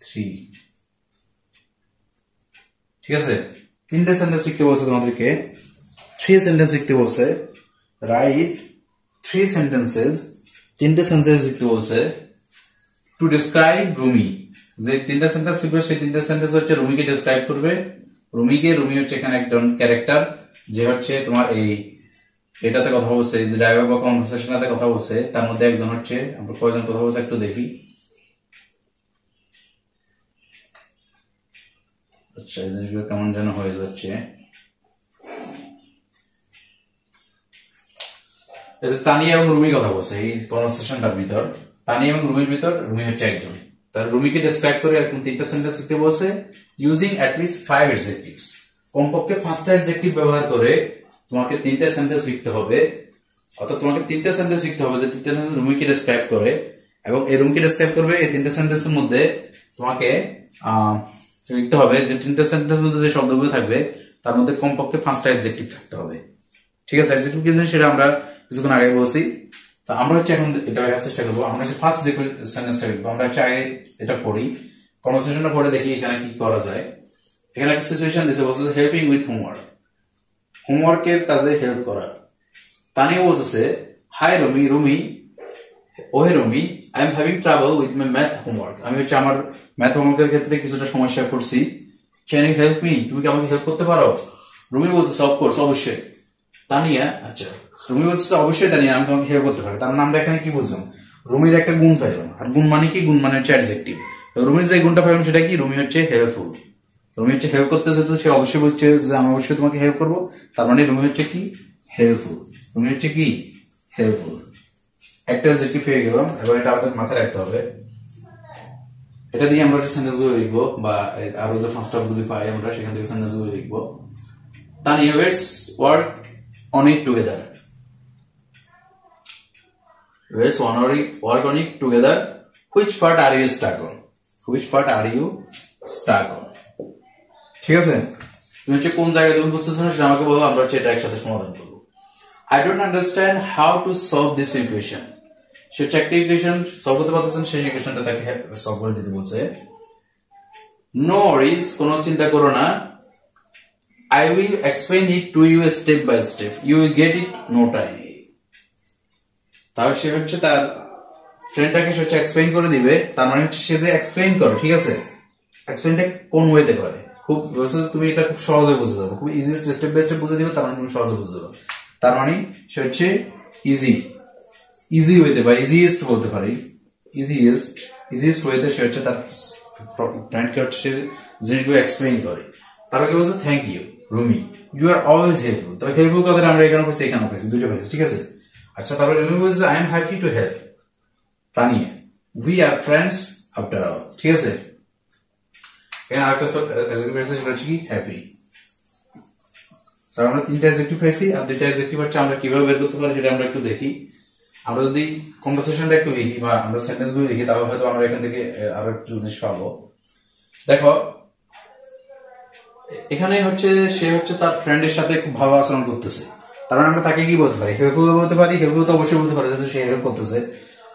3। ঠিক আছে, 3টা সেন্টেন্স লিখতে বলছে তোমাদেরকে, 3 সেন্টেন্স লিখতে বলছে। write 3 sentences, 3টা সেন্টেন্স লিখতে বলছে টু ডেসক্রাইব রুমি। যে 3টা সেন্টেন্স লিখবে সেই 3টা সেন্টেন্স হচ্ছে রুমিকে ডেসক্রাইব করবে। রুমি হচ্ছে এখানে একজন ক্যারেক্টার, যে হচ্ছে তোমার এটাতে কথা বলছে, যে ডায়ালগ বা কনভারসেশনটাতে কথা বলছে, তার মধ্যে একজন হচ্ছে, আমরা কয়জন কথা বলছে একটু দেখি। আচ্ছা, এই জিনিসগুলো কেমন যেন হয়ে যাচ্ছে। এই যে তানিয়া এবং রুমি কথা বলছে এই কনভারসেশনটার ভিতর, তানিয়া এবং রুমির ভিতর রুমি হচ্ছে একজন। তার রুমিকে ডেসক্রাইব করে এরকম 3টা সেন্টেন্স লিখতে বলছে, ইউজিং অ্যাট লিস্ট 5 অ্যাডজেক্টিভস। কমপক্ষে 5টা অ্যাডজেক্টিভ ব্যবহার করে তোমাকে 3টা সেন্টেন্স লিখতে হবে। অর্থাৎ তোমাকে 3টা সেন্টেন্স লিখতে হবে যে 3টা সেন্টেন্স রুমিকে ডেসক্রাইব করে, এবং এই রুমকে ডেসক্রাইব করবে। এই 3টা সেন্টেন্সের মধ্যে তোমাকে লিখতে হবে যে 3টা সেন্টেন্সের মধ্যে যে শব্দগুলো থাকবে তার মধ্যে কমপক্ষে 5টা অ্যাডজেক্টিভ থাকতে হবে। ঠিক আছে, অ্যাডজেক্টিভ কি জিনিস সেটা আমরা কিছুক্ষণ আগে বলছি। তো আমরা হচ্ছে এখন এটা দেখার চেষ্টা করবো। আমরা হচ্ছে ফার্স্ট যে সেন্টেন্সটা লিখবো, আমরা হচ্ছে আগে এটা পড়ি, কনভারসেশনটা পড়ে দেখি এখানে কি করা যায়। এখানে একটা সিচুয়েশন দিয়েছে, বলছে হেল্পিং উইথ হোমওয়ার্ক, হোমওয়ার্কের কাজে হেল্প করা। তানিয়া বলতেছে, হাই রুমি, ওহে Rumi, I am having trouble with my math homework. আমি হচ্ছে আমার ম্যাথ হোমওয়ার্কের ক্ষেত্রে কিছুটা সমস্যা করছি। ক্যান ইউ হেল্প মি, তুমি কি আমাকে হেল্প করতে পারো? রুমি বলতেছে, অফকোর্স, অবশ্যই। তানিয়া, আচ্ছা, রুমি বলতেছে অবশ্যই তানিয়া, আমি তোমাকে হেল্প করতে পারি। তার নামটা এখানে কি বুঝলাম, রুমির একটা গুণ পাইলাম। আর গুণ মানে কি, গুণ মানে হচ্ছে অ্যাডজেক্টিভ। তো রুমির যে গুণটা পাইলাম সেটা কি, রুমি হচ্ছে হেল্পফুল। রুমি হচ্ছে হেল্প করতেছে, তো সে অবশ্যই বলছে যে আমি অবশ্যই তোমাকে হেল্প করবো। তার মানে রুমি হচ্ছে কি, হেল্পফুল। রুমি হচ্ছে কি, হেল্পফুল। একটা অ্যাডজেক্টিভ পেয়ে গেলাম, এবং এটা আমাদের মাথায় রাখতে হবে। এটা দিয়ে আমরা সেন্টেন্স গুলো লিখবো, বা আরো যে ফার্স্ট অফ যদি পাই আমরা সেখান থেকে সেন্টেন্স গুলো লিখবো। Tania, let's work on it together. Let's work on it together. Which part are you stuck on? Which part are you stuck on? ঠিক আছে, তুমি হচ্ছে কোন জায়গায় তুমি বুঝতেছো না সেটা আমাকে বলো, আমরা হচ্ছে এটা একসাথে সমাধান করবো। I don't understand how to solve this equation. সে হচ্ছে একটা ইকুয়েশন সলভ করতে পারতেছেন, সেই ইকুয়েশনটা তাকে সলভ করে দিতে বলছে। No worries, কোনো চিন্তা করো না, I will explain it to you step by step. You will get it no time. তাহলে সে হচ্ছে তার ফ্রেন্ডটাকে এক্সপ্লেইন করে দিবে। তার মানে হচ্ছে সে যে এক্সপ্লেইন করে, ঠিক আছে, এক্সপ্লেইনটা কোন ওয়েতে করে, খুব তুমি এটা খুব সহজে বুঝতে যাবো, খুব ইজি স্টেপ বাই স্টেপ বুঝে দিবে, তার মানে তুমি সহজে বুঝতে যাবো। তার মানে সে হচ্ছে ইজি ওয়েতে বা ইজিয়েস্ট বলতে পারি, ইজিয়েস্ট ওয়েতে সে হচ্ছে তার ফ্রেন্ডকে হচ্ছে জিনিসগুলো এক্সপ্লেইন করে। তারপর কি বলছে, thank you Rumi, you are always helpful. তো হেল্পফুল কথাটা আমরা এখানে পাইছি, এখানে পাইছি, দুটো পাইছি, ঠিক আছে। আচ্ছা, তারপরে রুমি বলছে I am happy to help Tania, we are friends after all, ঠিক আছে। এখানে আরেকটা অ্যাডজেক্টিভ আছে, সেটা হচ্ছে কি হ্যাপি। আমরা তিনটা অ্যাডজেক্টিভ পাইছি, আর দুইটা অ্যাডজেক্টিভ হচ্ছে আমরা কিভাবে বের করতে পারি সেটা আমরা একটু দেখি। আমরা যদি কনভারসেশনটা একটু দেখি বা আমরা সেন্টেন্স গুলো দেখি, তাহলে হয়তো আমরা এখান থেকে আরো একটু জিনিস পাবো। দেখো এখানে হচ্ছে সে হচ্ছে তার ফ্রেন্ডের সাথে খুব ভালো আচরণ করতেছে, তার মানে আমরা তাকে কি বলতে পারি, হেল্পফুল বলতে পারি। হেল্পফুল তো অবশ্যই বলতে পারি, যেহেতু সে হেল্প করতেছে।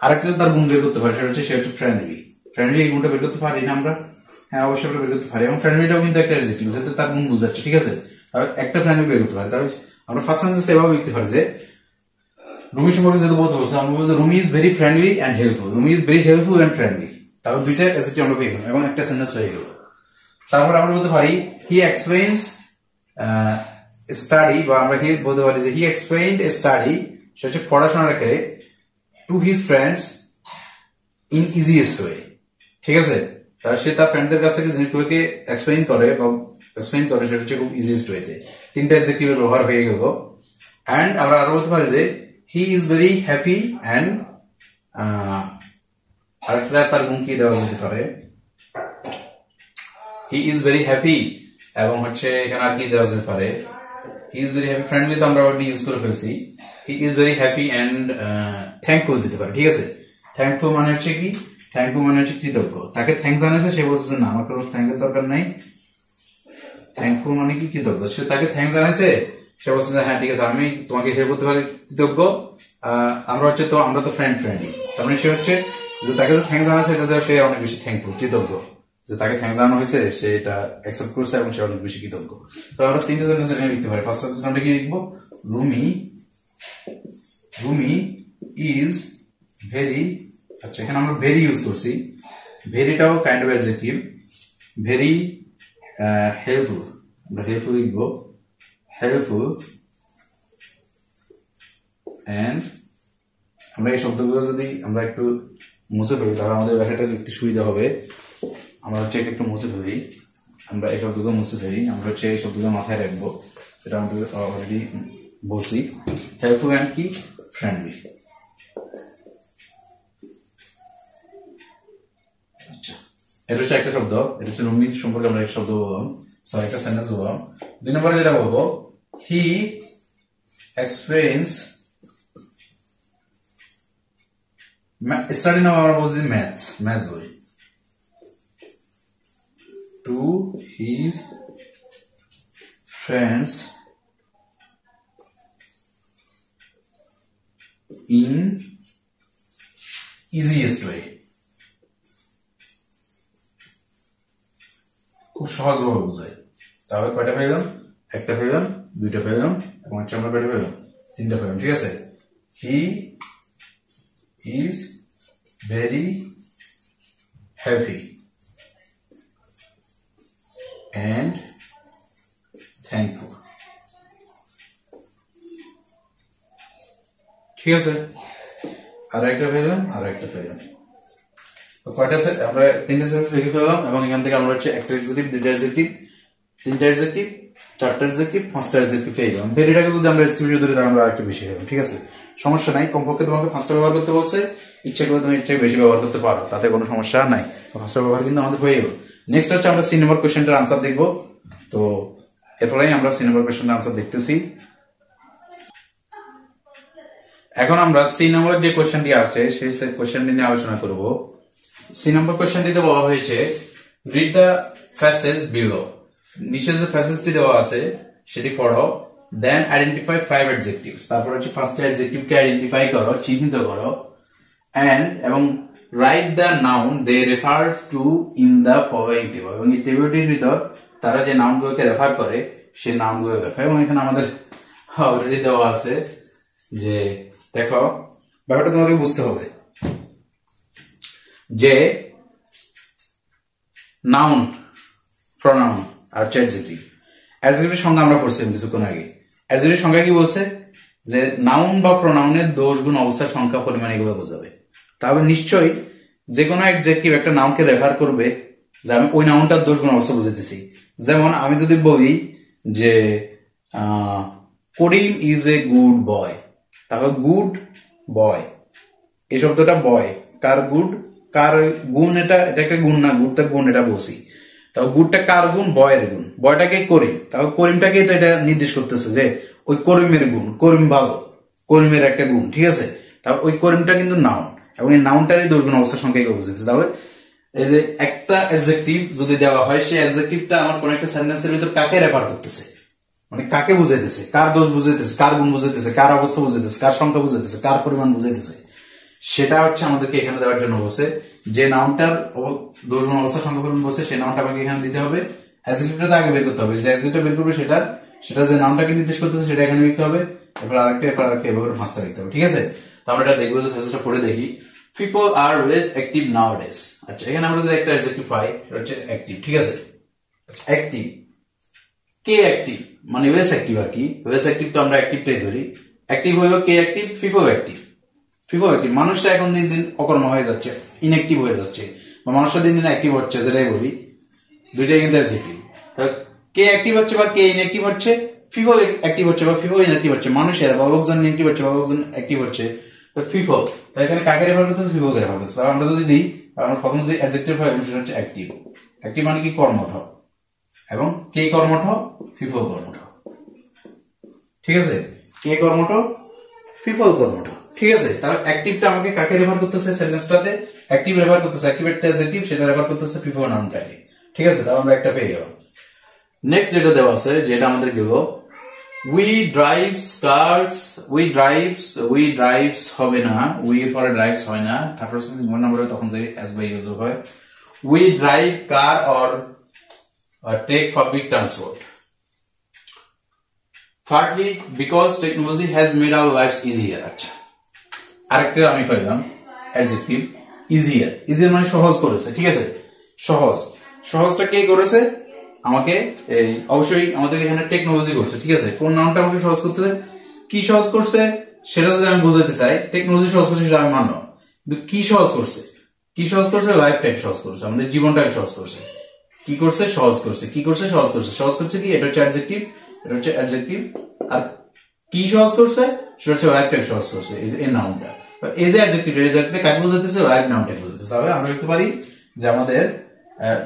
আরেকটা তার গুণ বের করতে পারি, সেটা হচ্ছে সে হচ্ছে ফ্রেন্ডলি। এই গুণটা বের করতে পারি না আমরা? হ্যাঁ, অবশ্যই আমরা বের করতে পারি। এবং ফ্রেন্ডলিটাও কিন্তু একটা অ্যাডজেক্টিভ, যেহেতু তার গুণ বুঝাচ্ছে, ঠিক আছে। তাহলে একটা ফ্রেন্ডলি বের করতে পারি। তাহলে আমরা ফার্স্ট সেন্টেন্স এভাবে লিখতে পারি যে রুমি সম্পর্কে যেহেতু বলতে বলছে, আমরা বলছি Rumi is very friendly and helpful. Rumi is very helpful and friendly. তাহলে দুইটা অ্যাডজেক্টিভ আমরা পেয়ে গেলাম এবং একটা সেন্টেন্স হয়ে গেল। তারপর আমরা বলতে পারি হি এক্সপ্লেইনস স্টাডি, বা আমরা কি বলতে পারি যে হি এক্সপ্লেইনড এ স্টাডি, সেটা হচ্ছে পড়াশোনাটাকে to his friends in easiest way, ঠিক আছে। তাহলে সে তার ফ্রেন্ডদের কাছ থেকে জিনিসগুলোকে এক্সপ্লেইন করে সেটা হচ্ছে খুব ইজিয়েস্ট ওয়েতে। তিনটা অ্যাডজেক্টিভের ব্যবহার হয়ে গেল। অ্যান্ড আমরা আরো বলতে পারি যে he is very happy and আরেকটা তার গুণ কি দেওয়া যেতে পারে, হি ইজ ভেরি হ্যাপি এবং হচ্ছে এখানে আর কি দেওয়া যেতে পারে, he is very happy. Friendly তো আমরা অলরেডি ইউজ করে ফেলছি। He is very happy and thankful দিতে পারে, ঠিক আছে। থ্যাঙ্কফুল মানে হচ্ছে কি, থ্যাঙ্কফুল মানে হচ্ছে কৃতজ্ঞ। তাকে থ্যাঙ্কস জানাইছে, সে বলছে যে না, আমার কোনো থ্যাঙ্কের দরকার নাই। থ্যাঙ্কফুল মানে কি, কৃতজ্ঞ। সে তাকে থ্যাঙ্কস জানাইছে, সে বলছে যে হ্যাঁ ঠিক আছে, আমি তোমাকে হেল্প করতে পারি, কৃতজ্ঞ। আমরা হচ্ছে তো আমরা তো ফ্রেন্ডলি। তার মানে সে হচ্ছে যে তাকে যে থ্যাঙ্কস জানাইছে, এটা সে অনেক বেশি থ্যাঙ্কফুল, কৃতজ্ঞ, যে তাকে থ্যাঙ্কস জানানো হয়েছে, সে এটা অ্যাকসেপ্ট করছে এবং সে অনেক বেশি কৃতজ্ঞ। তো আমরা তিনটে সেন্টেন্স এখানে লিখতে পারি। ফার্স্ট সেন্টেন্স আমরা কি লিখবো, রুমি ইজ ভেরি, আচ্ছা এখানে আমরা ভেরি ইউজ করছি, ভেরিটাও kind of adjective. Very helpful, আমরা হেল্পফুল লিখবো, হেল্পফুল। অ্যান্ড আমরা এই শব্দগুলো যদি আমরা একটু মুছে ফেলি, তাহলে আমাদের ব্যাখ্যাটা লিখতে সুবিধা হবে। আমরা হচ্ছে এটা একটু মুছে ফেলি, আমরা এই শব্দগুলো মুছে ফেলি, আমরা হচ্ছে এই শব্দগুলো মাথায় রাখবো, এটা আমাদের অলরেডি বলছি। হেল্পফুল অ্যান্ড কি, ফ্রেন্ডলি। আচ্ছা, এটা হচ্ছে একটা শব্দ, এটা হচ্ছে রুমি সম্পর্কে আমরা একটা শব্দ বললাম, একটা সেন্টেন্স বললাম। 2 নম্বরে যেটা বলবো, হি এক্সপ্লেইনস স্টাডি, নাও আমরা বলছি ম্যাথস বই, to his friends in easiest way. খুব সহজভাবে বোঝায়। তাহলে কয়টা পেলাম, একটা পেলাম, দুইটা পেলাম, এবং হচ্ছে আমরা কয়টা পেলাম, তিনটা পেলাম, ঠিক আছে। He is very happy and thankful, ঠিক আছে। আর একটা পেলাম, তো কয়টা আমরা তিনটা সেন্টেন্স লিখে ফেললাম, এবং এখান থেকে আমরা হচ্ছে একটা অ্যাডজেক্টিভ, দুইটা অ্যাডজেক্টিভ, তিনটা অ্যাডজেক্টিভ, চারটা অ্যাডজেক্টিভ, পাঁচটা অ্যাডজেক্টিভ পেয়ে গেলাম। ভেরিটাকে যদি আমরা স্ক্রিপ্টে ধরি, তাহলে আমরা আরেকটু বেশি হবে, ঠিক আছে। সমস্যা নাই, কমপক্ষে তোমাকে 5টা ব্যবহার করতে বলছে, ইচ্ছা করে তুমি ইচ্ছা বেশি ব্যবহার করতে পারো, তাতে কোনো সমস্যা নাই। 5টা ব্যবহার কিন্তু আমাদের হয়ে গেল। নেক্সট হচ্ছে আমরা 3 নম্বর কোয়েশ্চেনটার আনসার দেখবো। তো এরপরেই আমরা 3 নম্বর কোয়েশ্চেনটার আনসার দেখতেছি। এখন আমরা 3 নম্বরের যে কোয়েশ্চেনটি আসছে, সেই কোয়েশ্চেনটি নিয়ে আলোচনা করব। 3 নম্বর কোয়েশ্চেনটিতে বলা হয়েছে রিড দ্য প্যাসেজ বিলো। নিচে যে প্যাসেজটি দেওয়া আছে সেটি পড়ো, দেন আইডেন্টিফাই 5 অ্যাডজেক্টিভস। তারপর হচ্ছে ফার্স্ট অ্যাডজেক্টিভকে আইডেন্টিফাই করো, চিহ্নিত করো, এবং right the noun they refer to in the following table. এবং এই টেবিলটির ভিতর তারা যে নাউনগুলোকে রেফার করে সেই নাউনগুলো দেখো। এবং এখানে আমাদের অলরেডি দেওয়া আছে, যে দেখো ব্যাপারটা তোমাকে বুঝতে হবে যে নাউন, প্রনাউন আর হচ্ছে অ্যাডজেক্টিভ। অ্যাডজেক্টিভের সংজ্ঞা আমরা পড়ছিলাম কিছুক্ষণ আগে। অ্যাডজেক্টিভ সংজ্ঞা কি বলছে, যে নাউন বা প্রোনাউনের দোষ গুণ অবস্থা সংখ্যা পরিমাণ এগুলো বোঝাবে। তাহলে নিশ্চয়ই যে কোনো অ্যাডজেক্টিভ একটা নাউনকে রেফার করবে যে আমি ওই নাউনটার দোষ গুণ অবস্থা বুঝাইতেছি। যেমন আমি যদি বলি যে করিম ইজ এ গুড বয়, তাহলে গুড বয়, এই শব্দটা বয় কার গুড, কার গুণ, এটা একটা গুণ না, গুডটা গুণ এটা বলছি। তাহলে গুডটা কার গুণ, বয়ের গুণ, বয়টাকে করিম, তাহলে করিমটাকে তো এটা নির্দেশ করতেছে যে ওই করিমের গুণ, করিম ভালো, করিমের একটা গুণ, ঠিক আছে। তাহলে ওই করিমটা কিন্তু নাউন, এবং এই নাউনটারই দোষ গুণ অবস্থার সংখ্যাকে বুঝতেছে। তাহলে এই যে একটা অ্যাডজেক্টিভ যদি দেওয়া হয়, সেই অ্যাডজেক্টিভটা আমার কোন একটা সেন্টেন্সের ভিতর কাকে রেফার করতেছে, মানে কাকে বুঝাইতেছে, কার দোষ বুঝাইতেছে, কার গুণ বুঝাইতেছে, কার অবস্থা বুঝাইতেছে, কার সংখ্যা বুঝাইতেছে, কার পরিমাণ বুঝাইতেছে, সেটা হচ্ছে আমাদেরকে এখানে দেওয়ার জন্য বলছে। যে নাউনটার দোষ গুণ অবস্থা সংখ্যা পরিমাণ বলছে, সেই নাউনটা আমাকে এখানে দিতে হবে। অ্যাডজেক্টিভটা তো আগে বের করতে হবে, যে অ্যাডজেক্টিভটা বের করবে সেটা যে নাউনটাকে নির্দেশ করতেছে সেটা এখানে লিখতে হবে, এরপর আরেকটা এভাবে ফার্স্টটা লিখতে হবে, ঠিক আছে। তো আমরা এটা দেখবো, যে ফেসটা পড়ে দেখি। People are less active nowadays. আচ্ছা, এখানে আমরা যদি একটা অ্যাডজেক্টিভ পাই, এটা হচ্ছে অ্যাক্টিভ, ঠিক আছে। অ্যাক্টিভ, কে অ্যাক্টিভ, মানে ওয়েস অ্যাক্টিভ আর কি। ওয়েস অ্যাক্টিভ তো আমরা অ্যাক্টিভটাই ধরি। অ্যাক্টিভ হইব কে অ্যাক্টিভ, ফিফো অ্যাক্টিভ। ফিফো অ্যাক্টিভ, মানুষটা এখন দিন দিন অকর্ম হয়ে যাচ্ছে, ইনঅ্যাক্টিভ হয়ে যাচ্ছে, বা মানুষটা দিন দিন অ্যাক্টিভ হচ্ছে, যেটাই বলি, দুইটাই কিন্তু অ্যাডজেক্টিভ। তাহলে কে অ্যাক্টিভ হচ্ছে বা কে ইনঅ্যাক্টিভ হচ্ছে, ফিফো অ্যাক্টিভ হচ্ছে বা ফিফো ইনঅ্যাক্টিভ হচ্ছে, মানুষের বা লোকজন ইনঅ্যাক্টিভ হচ্ছে বা লোকজন অ্যাক্টিভ হচ্ছে, ফিফো। তাই এখানে কাকে রেফার করতেছে, ফিফোকে রেফার করতেছে। তাহলে আমরা যদি দিই, আমরা প্রথম যে অ্যাডজেক্টিভ হয় সেটা হচ্ছে অ্যাক্টিভ। অ্যাক্টিভ মানে কি, কর্মঠ, এবং কে কর্মঠ, ফিফো কর্মঠ, ঠিক আছে। কে কর্মঠ, ফিফো কর্মঠ, ঠিক আছে। তাহলে অ্যাক্টিভটা আমাকে কাকে রেফার করতেছে, সেন্টেন্সটাতে অ্যাক্টিভ রেফার করতেছে, অ্যাক্টিভ একটা অ্যাডজেক্টিভ, সেটা রেফার করতেছে ফিফো নাউনটাকে, ঠিক আছে। তাহলে আমরা একটা পেয়ে গেলাম। নেক্সট যেটা দেওয়া আছে, যেটা আমাদের গেল, we drives cars, we drives হবে না, we এর পরে drives হয় না, থার্ড পারসন সিঙ্গুলার নাম্বার হয় তখন যে as by use হয়। we drive car or take public transport, partly because technology has made our lives easier। আচ্ছা, আরেকটা আমি পাইলাম অ্যাডজেক্টিভ, easier। easier মানে সহজ করেছে, ঠিক আছে। সহজ, সহজটা কে করেছে আমাকে, এই অবশ্যই আমাদের এখানে টেকনোলজি করছে, ঠিক আছে। কোন নামটা আমাকে সহজ করতেছে, কি সহজ করছে সেটা যদি আমি বুঝাতে চাই, টেকনোলজি সহজ করছে সেটা আমি মানব, কিন্তু কি সহজ করছে, কি সহজ করছে, লাইফটাকে সহজ করছে, আমাদের জীবনটাকে সহজ করছে। কি করছে, সহজ করছে, কি করছে, সহজ করছে। সহজ করছে কি, এটা হচ্ছে অ্যাডজেক্টিভ, এটা হচ্ছে অ্যাডজেক্টিভ। আর কি সহজ করছে, সেটা হচ্ছে লাইফটাকে সহজ করছে, এই নাউনটা। এই যে অ্যাডজেক্টিভ, এই অ্যাডজেক্টিভ কাকে বোঝাতেছে, লাইফ নাউনটাকে বোঝাতেছে। তাহলে আমরা দেখতে পারি যে আমাদের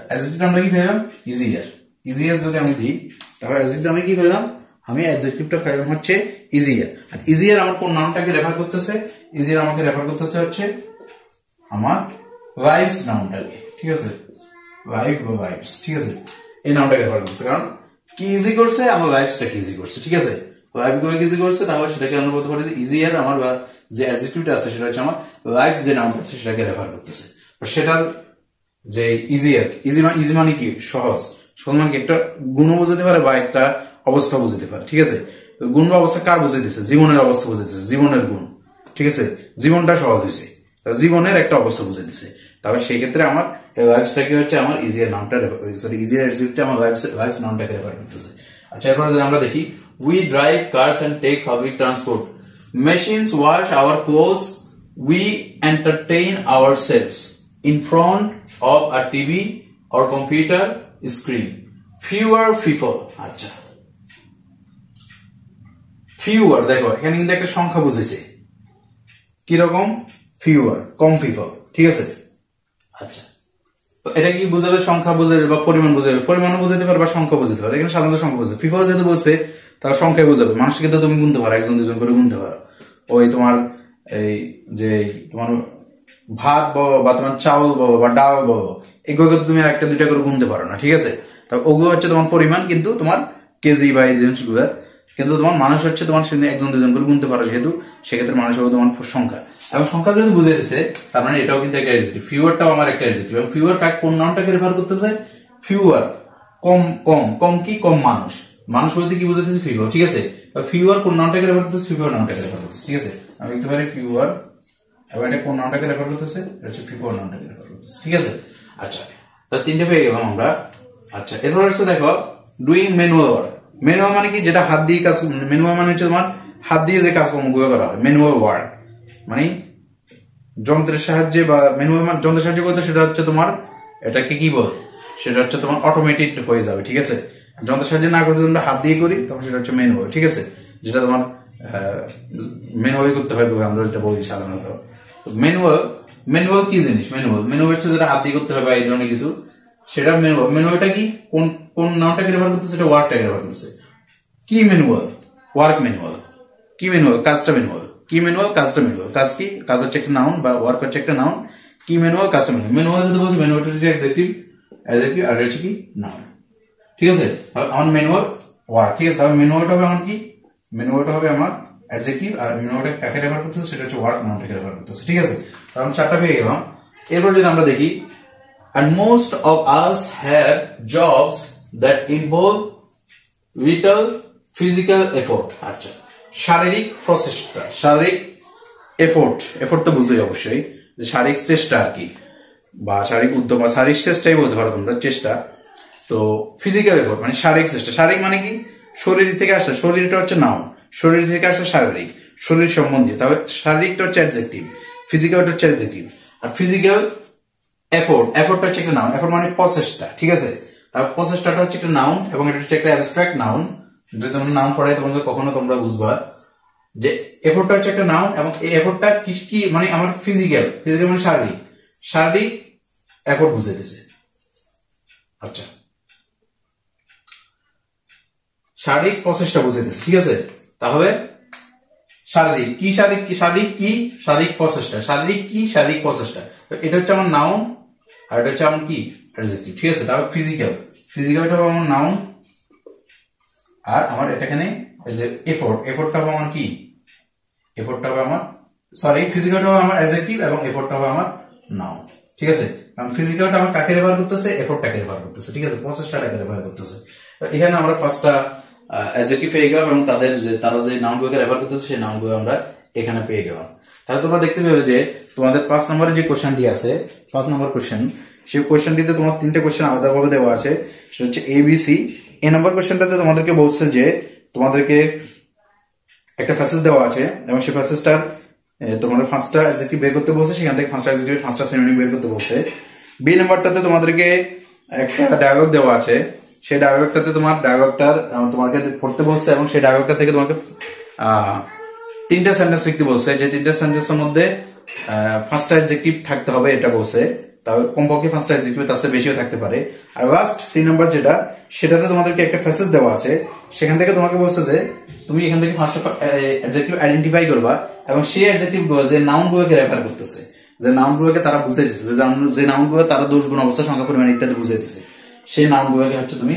অ্যাডজেক্টিভ আমরা কি পেলাম, ইজিয়ার। ইজিয়ার যদি আমি দিই, তাহলে অ্যাডজেক্টিভ আমি কি পেলাম, আমি অ্যাডজেক্টিভটা পেলাম হচ্ছে ইজিয়ার। আর ইজিয়ার আমার কোন নাউনটাকে রেফার করতেছে, ইজিয়ার আমাকে রেফার করতেছে হচ্ছে আমার লাইফস নাউনটাকে, ঠিক আছে। লাইফ বা লাইফস, ঠিক আছে, এই নাউনটাকে রেফার করতেছে। কারণ কি ইজি করছে, আমার লাইফসটাকে ইজি করছে, ঠিক আছে। লাইফ গুলোকে ইজি করছে, তাহলে সেটাকে আমরা বলতে পারি যে ইজিয়ার আমার যে অ্যাডজেক্টিভটা আছে সেটা হচ্ছে আমার লাইফ যে নাউনটা আছে সেটাকে রেফার করতেছে। সেটার যে ইজিয়ার, ইজি মানে কি, সহজ। সহজ মানে কি, একটা গুণ বোঝাতে পারে বা একটা অবস্থা বোঝাতে পারে, ঠিক আছে। গুণ বা অবস্থা কার বোঝাইতেছে, জীবনের অবস্থা বোঝাইতেছে, জীবনের গুণ, ঠিক আছে। জীবনটা সহজ হয়েছে, জীবনের একটা অবস্থা বুঝাইতেছে। তবে সেই ক্ষেত্রে আমার লাইফসটাকে হচ্ছে আমার ইজিয়ার নামটা, সরি ইজিয়ার অ্যাডজেক্টিভটা আমার লাইফস নামটাকে রেফার করতেছে। আচ্ছা, এরপর যদি আমরা দেখি, we drive cars and take public transport, machines wash our clothes, we entertain ourselves in front of a TV or computer screen, fewer people। আচ্ছা, fewer, দেখো এখানে কিন্তু একটা সংখ্যা বুঝেছে, কিরকম, ফিউয়ার, কম পিপল, ঠিক আছে। আচ্ছা, তো এটা কি বুঝাবে, সংখ্যা বুঝাবে বা পরিমাণ বুঝাবে, পরিমাণও বুঝাতে পারে বা সংখ্যা বুঝাতে পারে। এখানে সাধারণত সংখ্যা বুঝাবে, পিপল যেহেতু বলছে তার সংখ্যায় বুঝাবে। মানুষকে তো তুমি গুনতে পারো, একজন দুজন করে গুনতে পারো। ওই তোমার এই যে তোমার ভাত বলো বা তোমার চাউল বলো বা ডাল বলো, এগুলো তুমি একটা দুইটা করে গুনতে পারো না, ঠিক আছে। তবে ওগুলো হচ্ছে তোমার পরিমাণ, কিন্তু তোমার কেজি বা এই জিনিসগুলো, কিন্তু তোমার মানুষ হচ্ছে তোমার একজন দুজন করে গুনতে পারো, যেহেতু সেক্ষেত্রে মানুষ হবে তোমার সংখ্যা। এবং সংখ্যা যেহেতু বুঝাইতেছে, তার মানে এটাও কিন্তু একটা অ্যাডজেক্টিভ। ফিউয়ারটাও আমার একটা অ্যাডজেক্টিভ। এবং ফিউয়ার কোন নাউনটাকে রেফার করতেছে, ফিউয়ার, কম, কম, কম কি, কম মানুষ। মানুষ বলতে কি বুঝাইতেছে, ফিউয়ার, ঠিক আছে। ফিউয়ার কোন নাউনটাকে রেফার করতেছে, ফিউয়ার নাউনটাকে রেফার করতেছে, ঠিক আছে। আমি লিখতে পারি ফিউয়ার, এবং এটা কোন নাউনটাকে রেফার করতেছে, এটা হচ্ছে ফিউয়ার নাউনটাকে রেফার করতেছে, ঠিক আছে। আচ্ছা, তো তিনটে পেয়ে গেলাম আমরা। আচ্ছা, এরপর হচ্ছে দেখো ডুইং ম্যানুয়াল ওয়ার্ক। ম্যানুয়াল মানে কি, যেটা হাত দিয়ে কাজ, ম্যানুয়াল মানে হচ্ছে তোমার হাত দিয়ে যে কাজকর্মগুলো করা হয়, ম্যানুয়াল ওয়ার্ক মানে যন্ত্রের সাহায্যে বা ম্যানুয়াল মানে যন্ত্রের সাহায্যে করতে, সেটা হচ্ছে তোমার এটাকে কি বল, সেটা হচ্ছে তোমার অটোমেটেড হয়ে যাবে, ঠিক আছে। যন্ত্রের সাহায্যে না করতে আমরা হাত দিয়ে করি তখন সেটা হচ্ছে ম্যানুয়াল, ঠিক আছে, যেটা তোমার ম্যানুয়ালি করতে হয় আমরা যেটা বলি সাধারণত। ম্যানুয়াল, ম্যানুয়াল কি জিনিস, ম্যানুয়াল হচ্ছে যেটা হাত দিয়ে করতে হবে এই ধরনের কিছু, সেটা ম্যানুয়াল। ম্যানুয়ালটা কি, কোন কোন নামটাকে রেফার করতেছে, সেটা ওয়ার্কটাকে রেফার করতেছে। কি ম্যানুয়াল, ওয়ার্ক ম্যানুয়াল। কি ম্যানুয়াল, কাজটা ম্যানুয়াল। কি ম্যানুয়াল, কাজটা ম্যানুয়াল। কাজ কি, কাজ হচ্ছে একটা নাউন বা ওয়ার্ক হচ্ছে একটা নাউন। কি ম্যানুয়াল, কাজটা ম্যানুয়াল। ম্যানুয়াল যদি বলছি, ম্যানুয়ালটা হচ্ছে অ্যাডজেক্টিভ, অ্যাডজেক্টিভ আর হচ্ছে কি নাউন, ঠিক আছে। আমার ম্যানুয়াল ওয়ার্ক, ঠিক আছে। তাহলে ম্যানুয়ালটা হবে আমার কি, ম্যানুয়ালটা হবে আমার অ্যাডজেক্টিভ, আর ম্যানুয়ালটা কাকে রেফার করতেছে, সেটা হচ্ছে ওয়ার্ক নাউনটাকে রেফার করতেছে, ঠিক আছে। কারণ চারটা পেয়ে গেলাম। এরপর যদি আমরা দেখি, and most of us have jobs that involve little physical effort। আচ্ছা, শারীরিক প্রচেষ্টা, শারীরিক এফোর্ট তো বুঝোই অবশ্যই, যে শারীরিক চেষ্টা আর কি, বা শারীরিক উদ্যম বা শারীরিক চেষ্টাই বলতে পারো তোমরা, চেষ্টা। তো ফিজিক্যাল এফোর্ট মানে শারীরিক চেষ্টা। শারীরিক মানে কি, শরীর থেকে আসে, শরীরটা হচ্ছে নাউন, শরীর থেকে আসে শারীরিক, শরীর সম্বন্ধীয়। তবে শারীরিকটা হচ্ছে অ্যাডজেক্টিভ, ফিজিক্যালটা হচ্ছে অ্যাডজেক্টিভ। আর ফিজিক্যাল এফোর্টটা হচ্ছে একটা নাউন। এফোর্ট মানে প্রচেষ্টা, ঠিক আছে। তারপর প্রচেষ্টাটা হচ্ছে একটা নাউন, এবং এটা হচ্ছে একটা অ্যাবস্ট্রাক্ট নাউন। যদি তোমরা নাউন পড়াই তোমাদের কখনো তোমরা বুঝবা যে এফোর্টটা হচ্ছে একটা নাউন, এবং এই এফোর্টটা কি মানে আমার ফিজিক্যাল মানে শারীরিক এফোর্ট বুঝাইতেছে। আচ্ছা, শারীরিক প্রচেষ্টা বুঝাইতেছে, ঠিক আছে। তাহলে শারীরিক প্রচেষ্টা, এটা হচ্ছে আমার নাউন, আর এটা হচ্ছে আমার কি অ্যাডজেক্টিভ, ঠিক আছে। তাহলে ফিজিক্যালটা হবে আমার নাউন, আর আমার এটাখানে এই যে এফোর্টটা হবে আমার কি, ফিজিক্যালটা হবে আমার অ্যাডজেক্টিভ, এবং এফোর্টটা হবে আমার নাউন, ঠিক আছে। কারণ ফিজিক্যালটা আমার কাকে রেফার করতেছে, এফোর্টটাকে রেফার করতেছে, ঠিক আছে, প্রচেষ্টাটাকে রেফার করতেছে। এখানে আমরা ফার্স্টটা অ্যাডজেক্টিভ পেয়ে গেলাম, এবং তারা যে নাউনগুলোকে রেফার করতেছে সেই নাউনগুলো আমরা এখানে পেয়ে গেলাম। তাহলে তোমরা দেখতে পাবে যে তোমাদের 5 নম্বরের যে কোশ্চেনটি আছে, 5 নম্বর কোশ্চেন, সেই কোশ্চেনটিতে তোমার 3টে কোশ্চেন আলাদাভাবে দেওয়া আছে, সেটা হচ্ছে ABC। এই নম্বর কোশ্চেনটাতে তোমাদেরকে বলছে যে তোমাদেরকে একটা প্যাসেজ দেওয়া আছে, এবং সেই প্যাসেজটার তোমাদের 5টা অ্যাডজেক্টিভ বের করতে বলছে, সেখান থেকে 5টা অ্যাডজেক্টিভ 5টা সিনোনিম বের করতে বলছে। বি নাম্বারটাতে তোমাদেরকে একটা ডায়ালগ দেওয়া আছে, সেই ডায়ালগটাতে তোমাকে পড়তে বলছে, এবং সেই ডায়ালগটা থেকে তোমাকে 3টা সেন্টেন্স লিখতে বলছে, যে 3টা সেন্টেন্সের মধ্যে 5টা অ্যাডজেক্টিভ থাকতে হবে এটা বলছে। তবে কমপক্ষে 5টা অ্যাডজেক্টিভ, তার চেয়ে বেশিও থাকতে পারে। আর লাস্ট সি নাম্বার যেটা, সেটাতে তোমাদেরকে একটা প্যাসেজ দেওয়া আছে, সেখান থেকে তোমাকে বলছে যে তুমি এখান থেকে 5টা অ্যাডজেক্টিভ আইডেন্টিফাই করবা, এবং সেই অ্যাডজেক্টিভ গুলো যে নাউনগুলোকে রেফার করতেছে, যে নাউনগুলোকে তারা বুঝাই দিচ্ছে, যে নাউনগুলো তারা দোষ, গুণ, অবস্থা, সংখ্যা, পরিমাণ ইত্যাদি বুঝাই দিচ্ছে, সেই নাউনগুলোকে হচ্ছে তুমি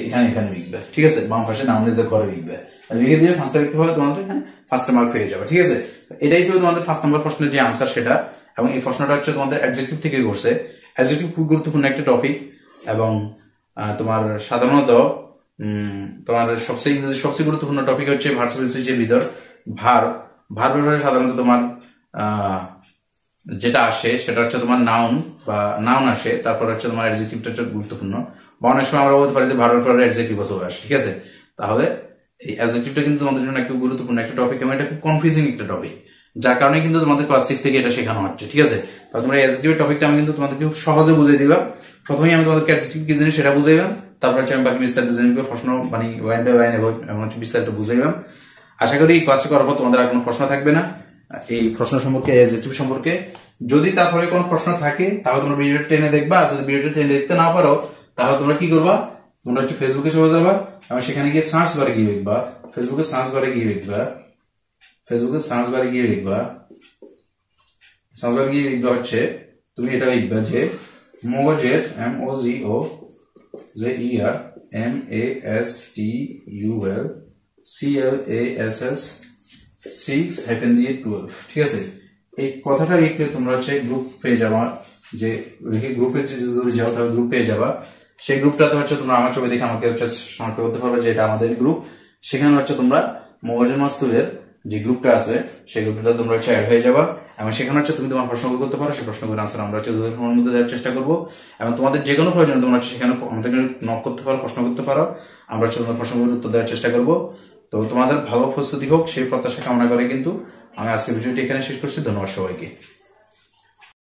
এখানে লিখবে, ঠিক আছে। বাম পাশে নাউনের যে ঘরে লিখবে, লিখে দিয়ে 5টা লিখতে হবে, তোমাদের এখানে 5টা মার্ক পেয়ে যাবে, ঠিক আছে। এটাই ছিল তোমাদের 5 নম্বর প্রশ্নের যে আনসার সেটা, এবং এই প্রশ্নটা হচ্ছে তোমাদের অ্যাডজেক্টিভ থেকে করছে। অ্যাডজেক্টিভ খুব গুরুত্বপূর্ণ একটা টপিক, এবং তোমার সাধারণত তোমার সবচেয়ে গুরুত্বপূর্ণ টপিক হচ্ছে ভার্ব স্পিচের ভিতর ভার্বের সাধারণত তোমার যেটা আসে সেটা হচ্ছে তোমার নাউন আসে, তারপর হচ্ছে তোমার অ্যাডজেক্টিভটা হচ্ছে গুরুত্বপূর্ণ, বা অনেক সময় আমরা বলতে পারি যে ভার্বের পরে অ্যাডজেক্টিভ চলে আসে, ঠিক আছে। তাহলে এই অ্যাডজেক্টিভটা কিন্তু তোমাদের জন্য একটু গুরুত্বপূর্ণ একটা টপিক, এবং এটা খুব কনফিউজিং একটা টপিক, যার কারণে কিন্তু তোমাদের ক্লাস 6 থেকে এটা শেখানো হচ্ছে, ঠিক আছে। তাহলে তোমরা অ্যাডজেক্টিভের টপিকটা আমি কিন্তু তোমাদেরকে খুব সহজে বুঝিয়ে দিলাম। প্রথমেই আমি তোমাদেরকে অ্যাডজেক্টিভ কি জিনিস সেটা বুঝাইলাম, তারপর হচ্ছে আমি বাকি বিস্তারিত জিনিসগুলো প্রশ্ন মানে লাইন বাই লাইন এবং হচ্ছে বিস্তারিত বুঝাইলাম। আশা করি এই ক্লাসে করার পর তোমাদের আর কোনো প্রশ্ন থাকবে না এই প্রশ্ন সম্পর্কে, অ্যাডজেক্টিভ সম্পর্কে। যদি তারপরে কোনো প্রশ্ন থাকে তাহলে তোমরা ভিডিওটা টেনে দেখবা, আর যদি ভিডিওটা টেনে দেখতে না পারো তাহলে তোমরা কি করবা, তোমরা হচ্ছে ফেসবুকে চলে যাবা, এবং সেখানে গিয়ে সার্চ বারে গিয়ে লিখবা, ফেসবুকে সার্চ বারে গিয়ে লিখবা হচ্ছে তুমি এটা লিখবা যে মগজের MOGMASTUL CLASS 6-12, ঠিক আছে। এই কথাটা লিখলে তোমরা হচ্ছে গ্রুপ পেয়ে যাবা, যে গ্রুপে যদি যাও তাহলে গ্রুপ পেয়ে যাবা। সেই গ্রুপটাতে হচ্ছে তোমরা আমার ছবি দেখে আমাকে হচ্ছে শনাক্ত করতে পারবে যে এটা আমাদের গ্রুপ। সেখানে হচ্ছে তোমরা মগজের মাস্তুলের যে গ্রুপটা আছে সেই গ্রুপটা তোমরা হচ্ছে অ্যাড হয়ে যাবা এবং সেখানে হচ্ছে তুমি তোমার প্রশ্নগুলো করতে পারো। সেই প্রশ্নগুলোর আনসার আমরা হচ্ছে 2 সময়ের মধ্যে দেওয়ার চেষ্টা করবো এবং তোমাদের যে কোনো প্রয়োজন তোমরা হচ্ছে সেখানে আমাদের নক করতে পারো, প্রশ্ন করতে পারো, আমরা হচ্ছে তোমাদের প্রশ্নগুলোর উত্তর দেওয়ার চেষ্টা করবো। তো তোমাদের ভালো প্রস্তুতি হোক সেই প্রত্যাশা কামনা করে কিন্তু আমি আজকের ভিডিওটি এখানে শেষ করছি। ধন্যবাদ সবাইকে।